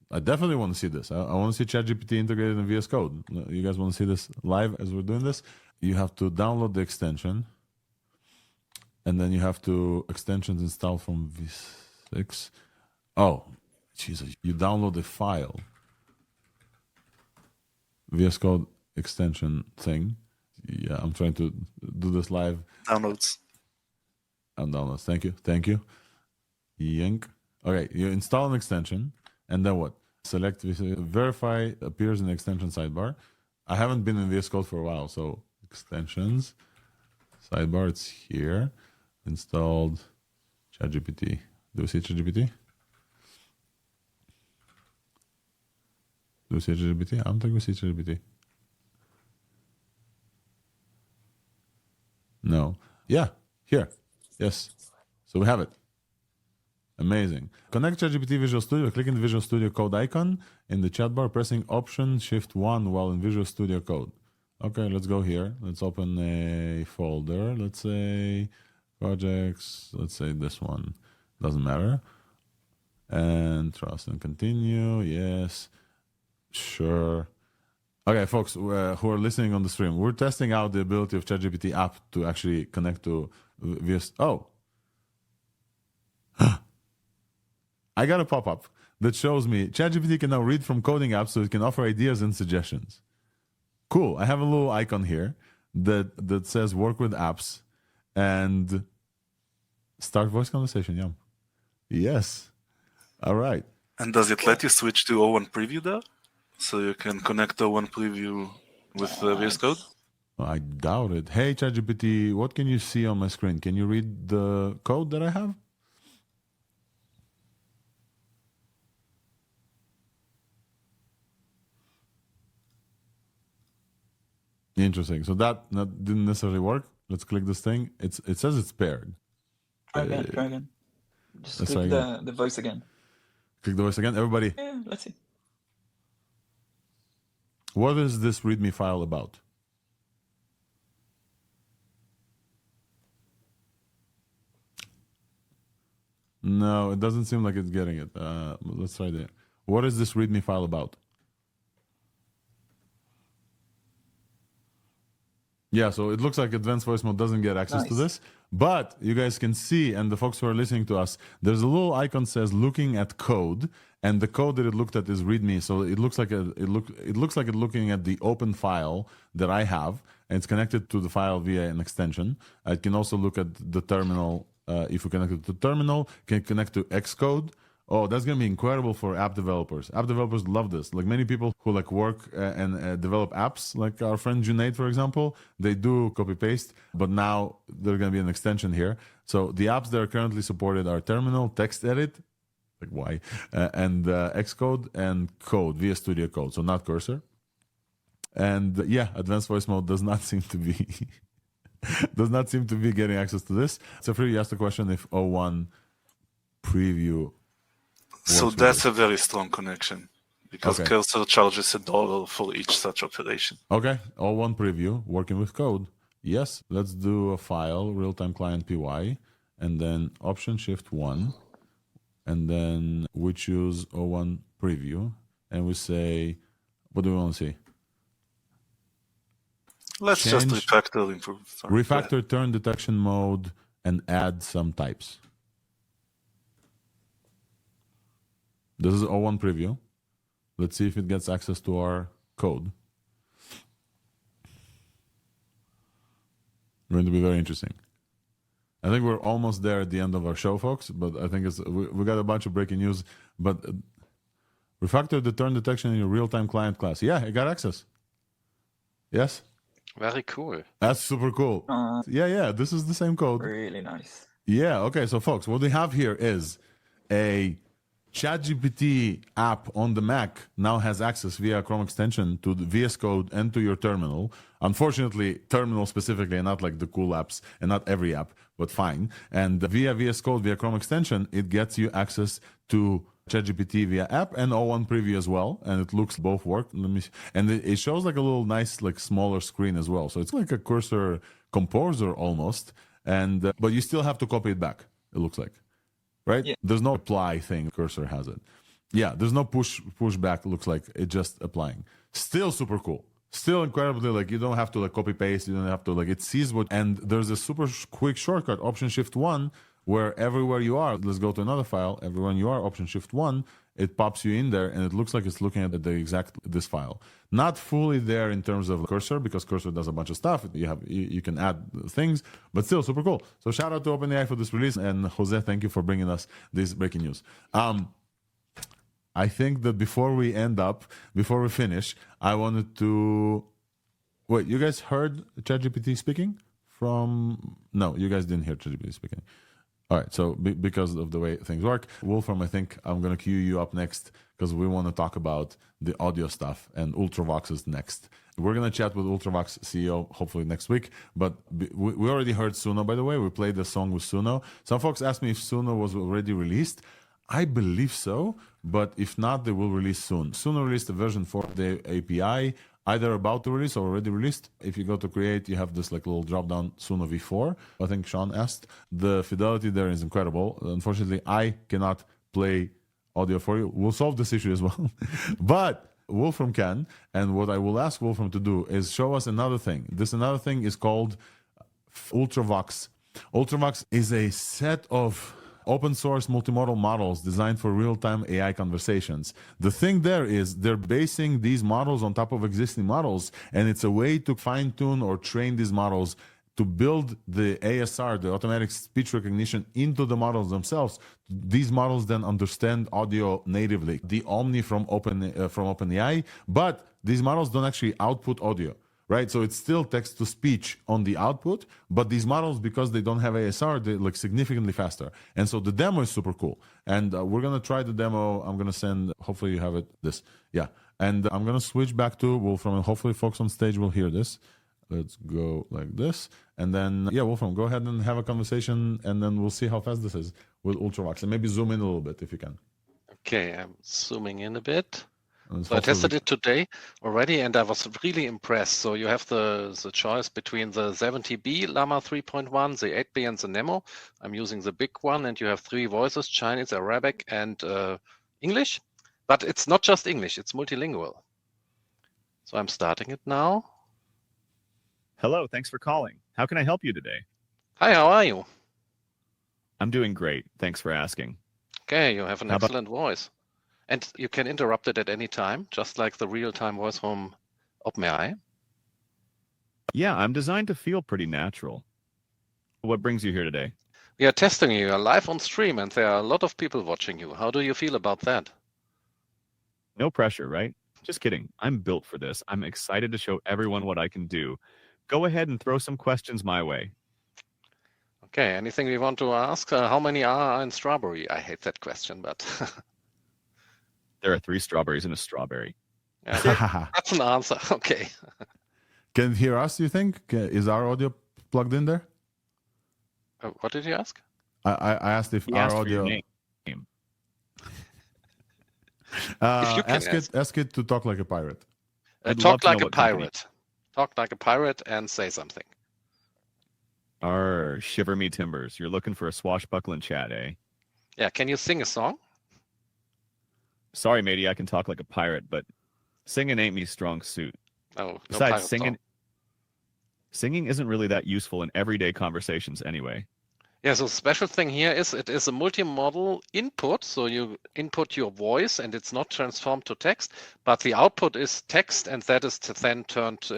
I definitely want to see this. I want to see ChatGPT integrated in VS Code. You guys want to see this live as we're doing this? You have to download the extension, and then you have to extensions install from V6. Oh, Jesus. You download the file. VS Code extension thing. Yeah, I'm trying to do this live. Downloads. Downloads. Thank you. Yank. Okay, you install an extension, and then what? Select verify appears in the extension sidebar. I haven't been in VS Code for a while, so extensions sidebar. It's here. Installed ChatGPT. Do we see ChatGPT? Do we see ChatGPT? I don't think we see ChatGPT. No. Yeah, here. Yes. So we have it. Amazing. Connect ChatGPT Visual Studio. Click in the Visual Studio Code icon in the chat bar, pressing Option Shift 1 while in Visual Studio Code. Okay, let's go here. Let's open a folder. Let's say projects. Let's say this one. Doesn't matter. And trust and continue. Yes. Sure. Okay, folks who are listening on the stream, we're testing out the ability of ChatGPT app to actually connect to VS. Oh. I got a pop-up that shows me ChatGPT can now read from coding apps so it can offer ideas and suggestions. Cool. I have a little icon here that says work with apps and start voice conversation. Yum. Yes. All right. And does it let you switch to O1 preview there? So you can connect O1 preview with VS Code? I doubt it. Hey, ChatGPT, what can you see on my screen? Can you read the code that I have? Interesting. So that didn't necessarily work. Let's click this thing. It says it's paired. Try again. Just let's click try the voice again. Click the voice again. Everybody. Yeah, let's see. What is this README file about? No, it doesn't seem like it's getting it. Let's try that. What is this README file about? Yeah, so it looks like advanced voice mode doesn't get access to this, but you guys can see, and the folks who are listening to us, there's a little icon that says looking at code, and the code that it looked at is README. So it looks like it's looking at the open file that I have, and it's connected to the file via an extension. It can also look at the terminal. If we connect it to terminal, can connect to Xcode. Oh, that's going to be incredible for app developers. App developers love this. Like many people who like work and develop apps, like our friend Junaid, for example, they do copy-paste, but now there's going to be an extension here. So the apps that are currently supported are Terminal, TextEdit, like why, and Xcode and Code, VS Studio Code, so not Cursor. And yeah, advanced voice mode does not seem to be getting access to this. So you asked the question if O1 preview. So that's a very strong connection because Cursor charges $1 for each such operation. Okay, O1 preview, working with code. Yes, let's do a file, real-time client PY, and then Option Shift 1, and then we choose O1 preview, and we say, what do we want to see? Let's just refactor, improve. Sorry. Refactor, turn detection mode, and add some types. This is O1 preview. Let's see if it gets access to our code. Going to be very interesting. I think we're almost there at the end of our show, folks, but I think we got a bunch of breaking news. But refactor the turn detection in your real-time client class. Yeah, it got access. Yes? Very cool. That's super cool. Yeah, this is the same code. Really nice. Yeah, okay, so folks, what we have here is a ChatGPT app on the Mac now has access via Chrome extension to the VS Code and to your terminal. Unfortunately, terminal specifically, and not like the cool apps, and not every app, but fine. And via VS Code, via Chrome extension, it gets you access to ChatGPT via app and O1 preview as well. And it looks both work. And it shows like a little nice, like smaller screen as well. So it's like a cursor composer almost. And but you still have to copy it back, it looks like. Right? Yeah. There's no apply thing. Cursor has it. Yeah, there's no push back. It looks like it's just applying. Still super cool. Still incredibly, like, you don't have to like copy paste. You don't have to like, it sees what, and there's a super quick shortcut, Option Shift 1, where everywhere you are, let's go to another file. Everywhere you are, Option Shift 1, it pops you in there, and it looks like it's looking at the exact this file. Not fully there in terms of cursor, because cursor does a bunch of stuff. You can add things, but still super cool. So shout out to OpenAI for this release, and Jose, thank you for bringing us this breaking news. I think that before we finish, I wanted to wait. You guys heard ChatGPT speaking from? No, you guys didn't hear ChatGPT speaking. All right, so because of the way things work, Wolfram, I think I'm going to cue you up next because we want to talk about the audio stuff, and Ultravox is next. We're going to chat with Ultravox CEO hopefully next week, but we already heard Suno, by the way. We played the song with Suno. Some folks asked me if Suno was already released. I believe so, but if not, they will release soon. Suno released a version for the API, either about to release or already released. If you go to create, you have this like little drop down Suno v4. I think Sean asked. The fidelity there is incredible. Unfortunately, I cannot play audio for you. We'll solve this issue as well. But Wolfram can, and what I will ask Wolfram to do is show us another thing. This another thing is called Ultravox. Ultravox is a set of open source multimodal models designed for real-time AI conversations. The thing there is they're basing these models on top of existing models, and it's a way to fine-tune or train these models to build the ASR, the automatic speech recognition, into the models themselves. These models then understand audio natively, the Omni from OpenAI, but these models don't actually output audio. Right, so it's still text-to-speech on the output, but these models, because they don't have ASR, they're like significantly faster. And so the demo is super cool. And we're gonna try the demo. I'm gonna send. Hopefully you have it. And I'm gonna switch back to Wolfram, and hopefully folks on stage will hear this. Let's go like this, and then Wolfram, go ahead and have a conversation, and then we'll see how fast this is with Ultravox, and maybe zoom in a little bit if you can. Okay, I'm zooming in a bit. So I tested it today already, and I was really impressed. So you have the choice between the 70B Llama 3.1, the 8B, and the Nemo. I'm using the big one, and you have 3 voices: Chinese, Arabic, and English. But it's not just English; it's multilingual. So I'm starting it now. Hello, thanks for calling. How can I help you today? Hi, how are you? I'm doing great. Thanks for asking. Okay, you have an excellent voice. And you can interrupt it at any time, just like the real-time voice from OpenAI. Yeah, I'm designed to feel pretty natural. What brings you here today? We are testing you. You're live on stream, and there are a lot of people watching you. How do you feel about that? No pressure, right? Just kidding. I'm built for this. I'm excited to show everyone what I can do. Go ahead and throw some questions my way. Okay, anything we want to ask? How many are in strawberry? I hate that question, but... There are 3 strawberries in a strawberry. Yeah, that's an answer. Okay. Can it hear us, you think? Is our audio plugged in there? What did you ask? I asked if our audio... Name. Ask it to talk like a pirate. Talk like a pirate. Talk like a pirate and say something. Shiver me timbers. You're looking for a swashbuckling chat, eh? Yeah, can you sing a song? Sorry, matey, I can talk like a pirate, but singing ain't me strong suit. Oh, no. Besides, singing isn't really that useful in everyday conversations anyway. Yeah, so the special thing here is it is a multimodal input. So you input your voice and it's not transformed to text, but the output is text, and that is then turned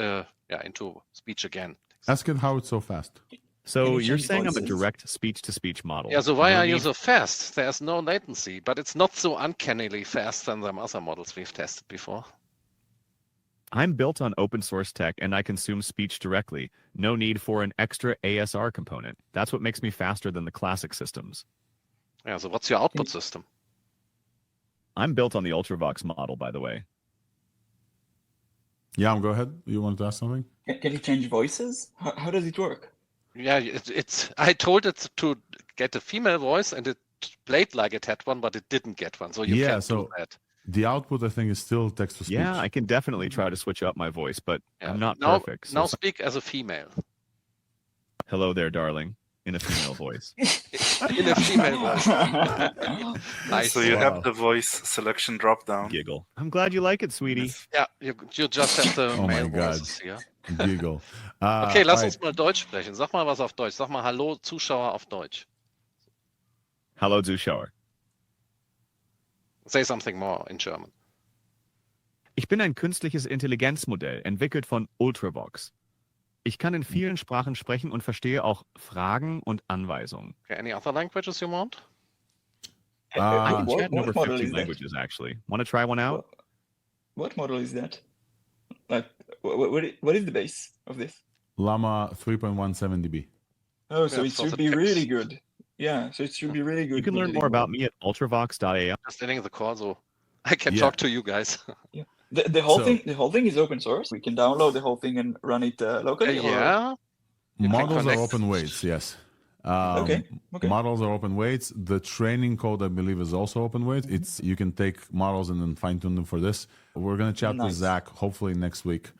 into speech again. Ask it how it's so fast. So you're saying I'm a direct speech-to-speech model. Yeah, so why are you so fast? There's no latency, but it's not so uncannily fast than the other models we've tested before. I'm built on open source tech, and I consume speech directly. No need for an extra ASR component. That's what makes me faster than the classic systems. Yeah, so what's your output system? I'm built on the Ultravox model, by the way. Yeah, go ahead. You wanted to ask something? Can you change voices? How does it work? Yeah, it's. I told it to get a female voice, and it played like it had one, but it didn't get one. So you can't do that. The output, I think, is still text to speech. Yeah, I can definitely try to switch up my voice, but I'm not perfect. So now speak as a female. Hello there, darling, in a female voice. In a female voice. Nice. So you have the voice selection drop down. Giggle. I'm glad you like it, sweetie. Ja, you just have the Oh male my God. voices here. Giggle. Okay, lass uns mal Deutsch sprechen. Sag mal was auf Deutsch. Sag mal Hallo Zuschauer auf Deutsch. Hallo Zuschauer. Say something more in German. Ich bin ein künstliches Intelligenzmodell, entwickelt von Ultravox. Ich kann in vielen Sprachen sprechen und verstehe auch Fragen und Anweisungen. Okay, any other languages you want? I can chat in over model 50 is that? languages, actually. Want to try one out? What model is that? Like, what is the base of this? Llama 3.17 dB. Oh, so Yeah, it for should the be text. really good. Yeah, so it should be really good. You can learn more about me at ultravox.ai. Just ending the call so I can Yeah. talk to you guys. Yeah. The whole So- thing is open source. We can download the whole thing and run it locally. or- Yeah. You can Models are connect. open weights, yes. Okay. Models are open weights. The training code, I believe, is also open weight. It's you can take models and then fine tune them for this. We're gonna chat with Nice. Zach hopefully next week.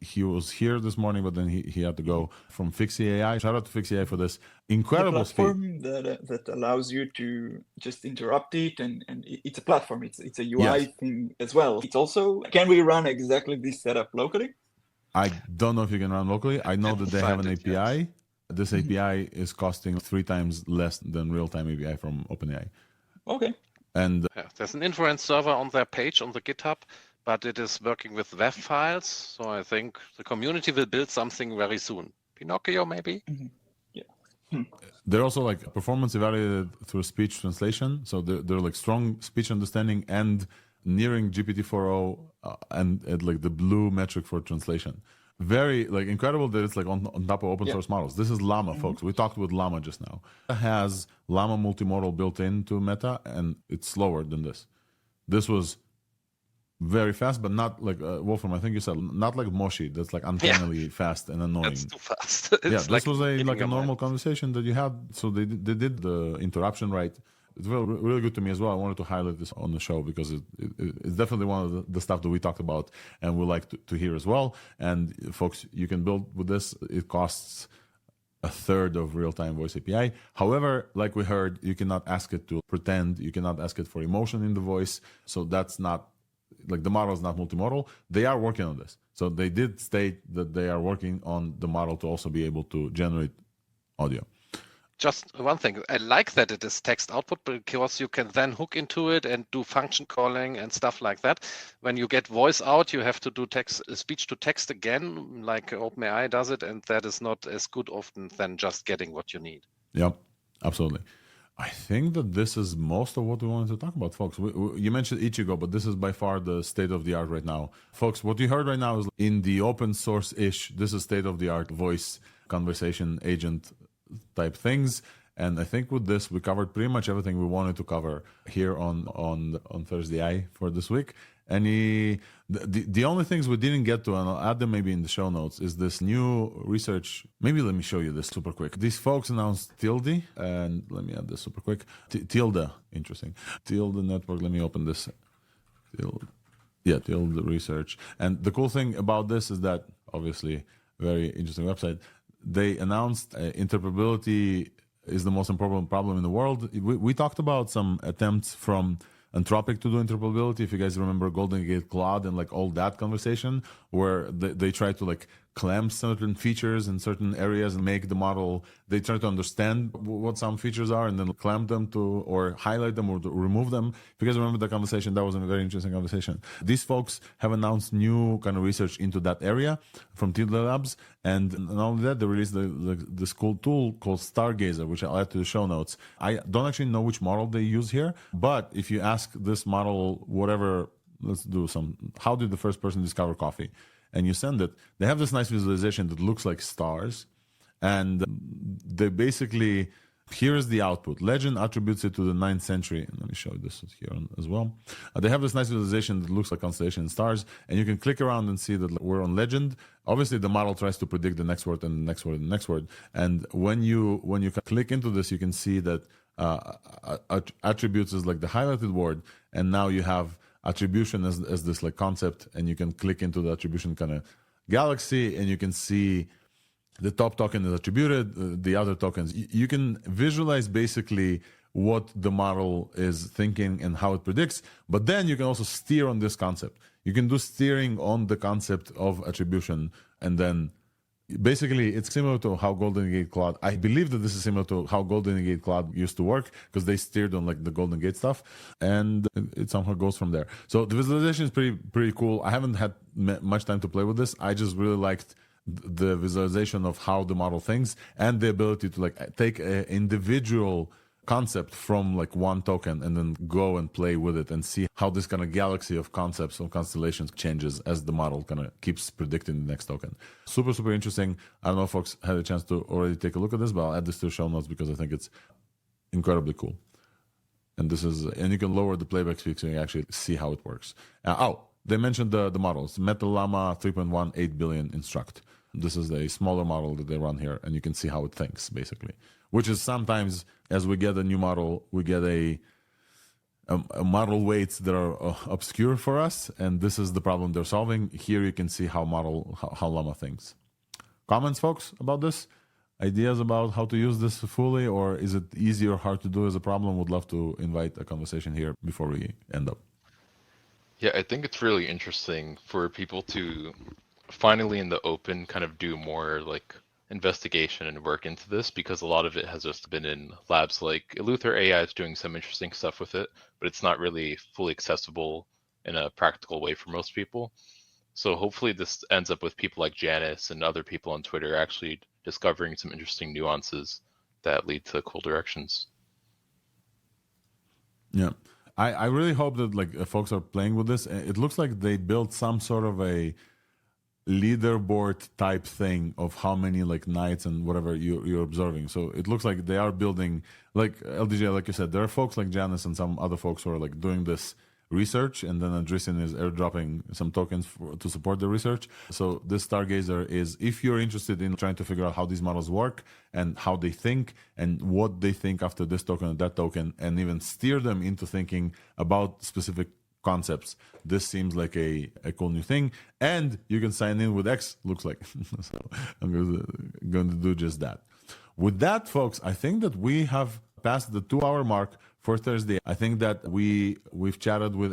He was here this morning, but then he had to go from FixAI. Shout out to FixAI for this The incredible speed. platform that allows you to just interrupt it, and it's a platform. It's a UI Yes. thing as well. It's also, can we run exactly this setup locally? I don't know if you can run locally. I know that they have an Find it, API. This API is costing 3 times less than real-time API from OpenAI. Okay. And Yeah, there's an inference server on their page on the GitHub, but it is working with WAV files. So I think the community will build something very soon. Pinocchio, maybe? they're also like performance evaluated through speech translation. So they're like strong speech understanding and nearing GPT-4o and like the blue metric for translation. Very like incredible that it's like on top of open source models. This is Llama, folks. We talked with Llama just now. It has Llama multimodal built into Meta, and it's slower than this. This was very fast, but not like Wolfram. I think you said not like Moshi. That's like uncannily fast and annoying. That's too fast. Yeah, It's this was a eating a normal mind. conversation that you had. So they did the interruption right. It's really good to me as well. I wanted to highlight this on the show because it's definitely one of the stuff that we talked about and we like to hear as well. And folks, you can build with this. It costs a third of real-time voice API. However, like we heard, you cannot ask it to pretend. You cannot ask it for emotion in the voice. So that's not like the model is not multimodal. They are working on this. So they did state that they are working on the model to also be able to generate audio. Just one thing, I like that it is text output because you can then hook into it and do function calling and stuff like that. When you get voice out, you have to do speech to text again, like OpenAI does it, and that is not as good often than just getting what you need. Yep, absolutely. I think that this is most of what we wanted to talk about, folks. You mentioned Ichigo, but this is by far the state of the art right now. Folks, what you heard right now is in the open source-ish, this is state of the art voice conversation agent type things. And I think with this, we covered pretty much everything we wanted to cover here on ThursdAI for this week. The only things we didn't get to, and I'll add them maybe in the show notes, is this new research. Maybe let me show you this super quick. These folks announced Tilde, and let me add this super quick. Tilde, interesting. Tilde network, let me open this. Tilde research. And the cool thing about this is that, obviously, very interesting website. They announced interoperability is the most important problem in the world. We talked about some attempts from Anthropic to do interoperability. If you guys remember Golden Gate Cloud and like all that conversation where they try to like clamp certain features in certain areas and make the model, they try to understand what some features are and then clamp them to or highlight them or to remove them. If you guys remember the conversation, that was a very interesting conversation. These folks have announced new kind of research into that area from Tilde Labs. And not only that, they released this cool tool called Stargazer, which I'll add to the show notes. I don't actually know which model they use here, but if you ask this model, whatever, let's do how did the first person discover coffee? And you send it, they have this nice visualization that looks like stars. And they basically Here is the output. Legend attributes it to the 9th century. And let me show you this here as well. They have this nice visualization that looks like constellation and stars, and you can click around and see that we're on Legend. Obviously, the model tries to predict the next word and the next word and the next word. And when you click into this, you can see that attributes is like the highlighted word, and now you have attribution as this like concept, and you can click into the attribution kind of galaxy, and you can see the top token is attributed, the other tokens. You can visualize basically what the model is thinking and how it predicts, but then you can also steer on this concept. You can do steering on the concept of attribution, and then basically it's similar to how Golden Gate Cloud, I believe that this is similar to how Golden Gate Cloud used to work, because they steered on like the Golden Gate stuff, and it somehow goes from there. So the visualization is pretty cool. I haven't had much time to play with this. I just really liked the visualization of how the model thinks, and the ability to like take an individual concept from like one token and then go and play with it and see how this kind of galaxy of concepts or constellations changes as the model kind of keeps predicting the next token. Super interesting. I don't know if folks had a chance to already take a look at this, but I'll add this to the show notes because I think it's incredibly cool. And you can lower the playback speed so you can actually see how it works. They mentioned the models. Meta Llama 3.1, 8 billion instruct. This is a smaller model that they run here, and you can see how it thinks, basically. Which is sometimes, as we get a new model, we get a model weights that are obscure for us, and this is the problem they're solving. Here you can see how Llama thinks. Comments, folks, about this? Ideas about how to use this fully, or is it easy or hard to do as a problem? Would love to invite a conversation here before we end up. Yeah, I think it's really interesting for people to finally in the open kind of do more like investigation and work into this, because a lot of it has just been in labs like TLDR is doing some interesting stuff with it, but it's not really fully accessible in a practical way for most people. So hopefully this ends up with people like Janice and other people on Twitter actually discovering some interesting nuances that lead to cool directions. Yeah. I really hope that like folks are playing with this. It looks like they built some sort of a leaderboard type thing of how many like nights and whatever you're observing. So it looks like they are building, like LDJ, like you said, there are folks like Janice and some other folks who are like doing this research, and then Andreessen is airdropping some tokens to support the research. So this Stargazer is, if you're interested in trying to figure out how these models work and how they think and what they think after this token and that token, and even steer them into thinking about specific concepts, this seems like a cool new thing. And you can sign in with X, looks like. So I'm going to do just that. With that, folks, I think that we have passed the 2-hour mark for Thursday. I think that we've chatted with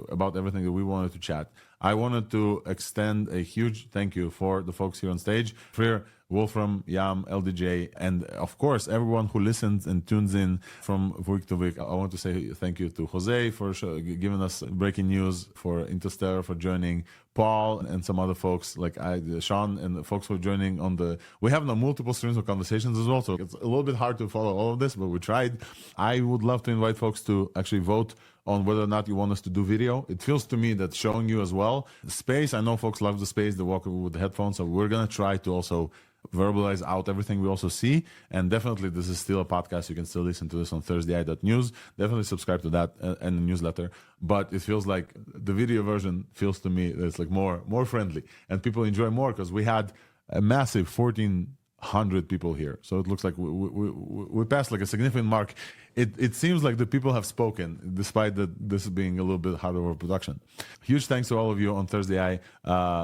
about everything that we wanted to chat. I wanted to extend a huge thank you for the folks here on stage, Freer, Wolfram, Yam, LDJ, and of course everyone who listens and tunes in from week to week. I want to say thank you to Jose for giving us breaking news, for Interstellar for joining, Paul and some other folks like Sean and the folks who are joining on the. We have now multiple streams of conversations as well, so it's a little bit hard to follow all of this, but we tried. I would love to invite folks to actually vote on whether or not you want us to do video. It feels to me that showing you as well space. I know folks love the space, they walk with the headphones, so we're gonna try to also verbalize out everything we also see. And definitely this is still a podcast. You can still listen to this on ThursdAI.news. Definitely subscribe to that and the newsletter. But it feels like the video version feels to me that it's like more friendly, and people enjoy more because we had a massive 1,400 people here. So it looks like we passed like a significant mark. It seems like the people have spoken, despite that this being a little bit harder of a production. Huge thanks to all of you on ThursdAI.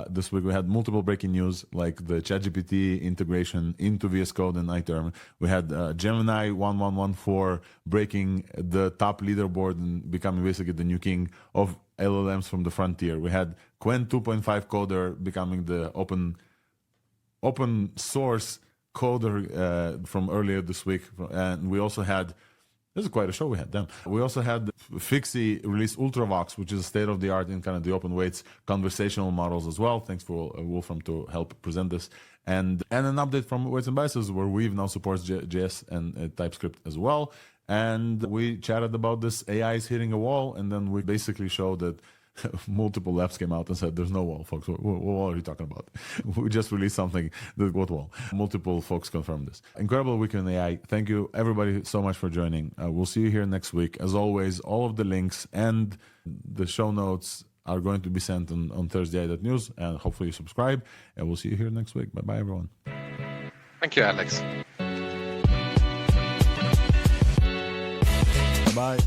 This week we had multiple breaking news, like the ChatGPT integration into VS Code and iTerm. We had Gemini 1114 breaking the top leaderboard and becoming basically the new king of LLMs from the frontier. We had Qwen 2.5 coder becoming the open source coder from earlier this week. And we also had, this is quite a show we had. We also had Fixie release Ultravox, which is a state-of-the-art in kind of the open weights conversational models as well. Thanks for Wolfram to help present this. And an update from Weights and Biases, where Weave now supports JS and TypeScript as well. And we chatted about this AI is hitting a wall, and then we basically showed that multiple labs came out and said, there's no wall, folks. What are you talking about? We just released something. What wall? Multiple folks confirmed this. Incredible week in AI. Thank you, everybody, so much for joining. We'll see you here next week. As always, all of the links and the show notes are going to be sent on ThursdAI.news, and hopefully you subscribe. And we'll see you here next week. Bye-bye, everyone. Thank you, Alex. Bye.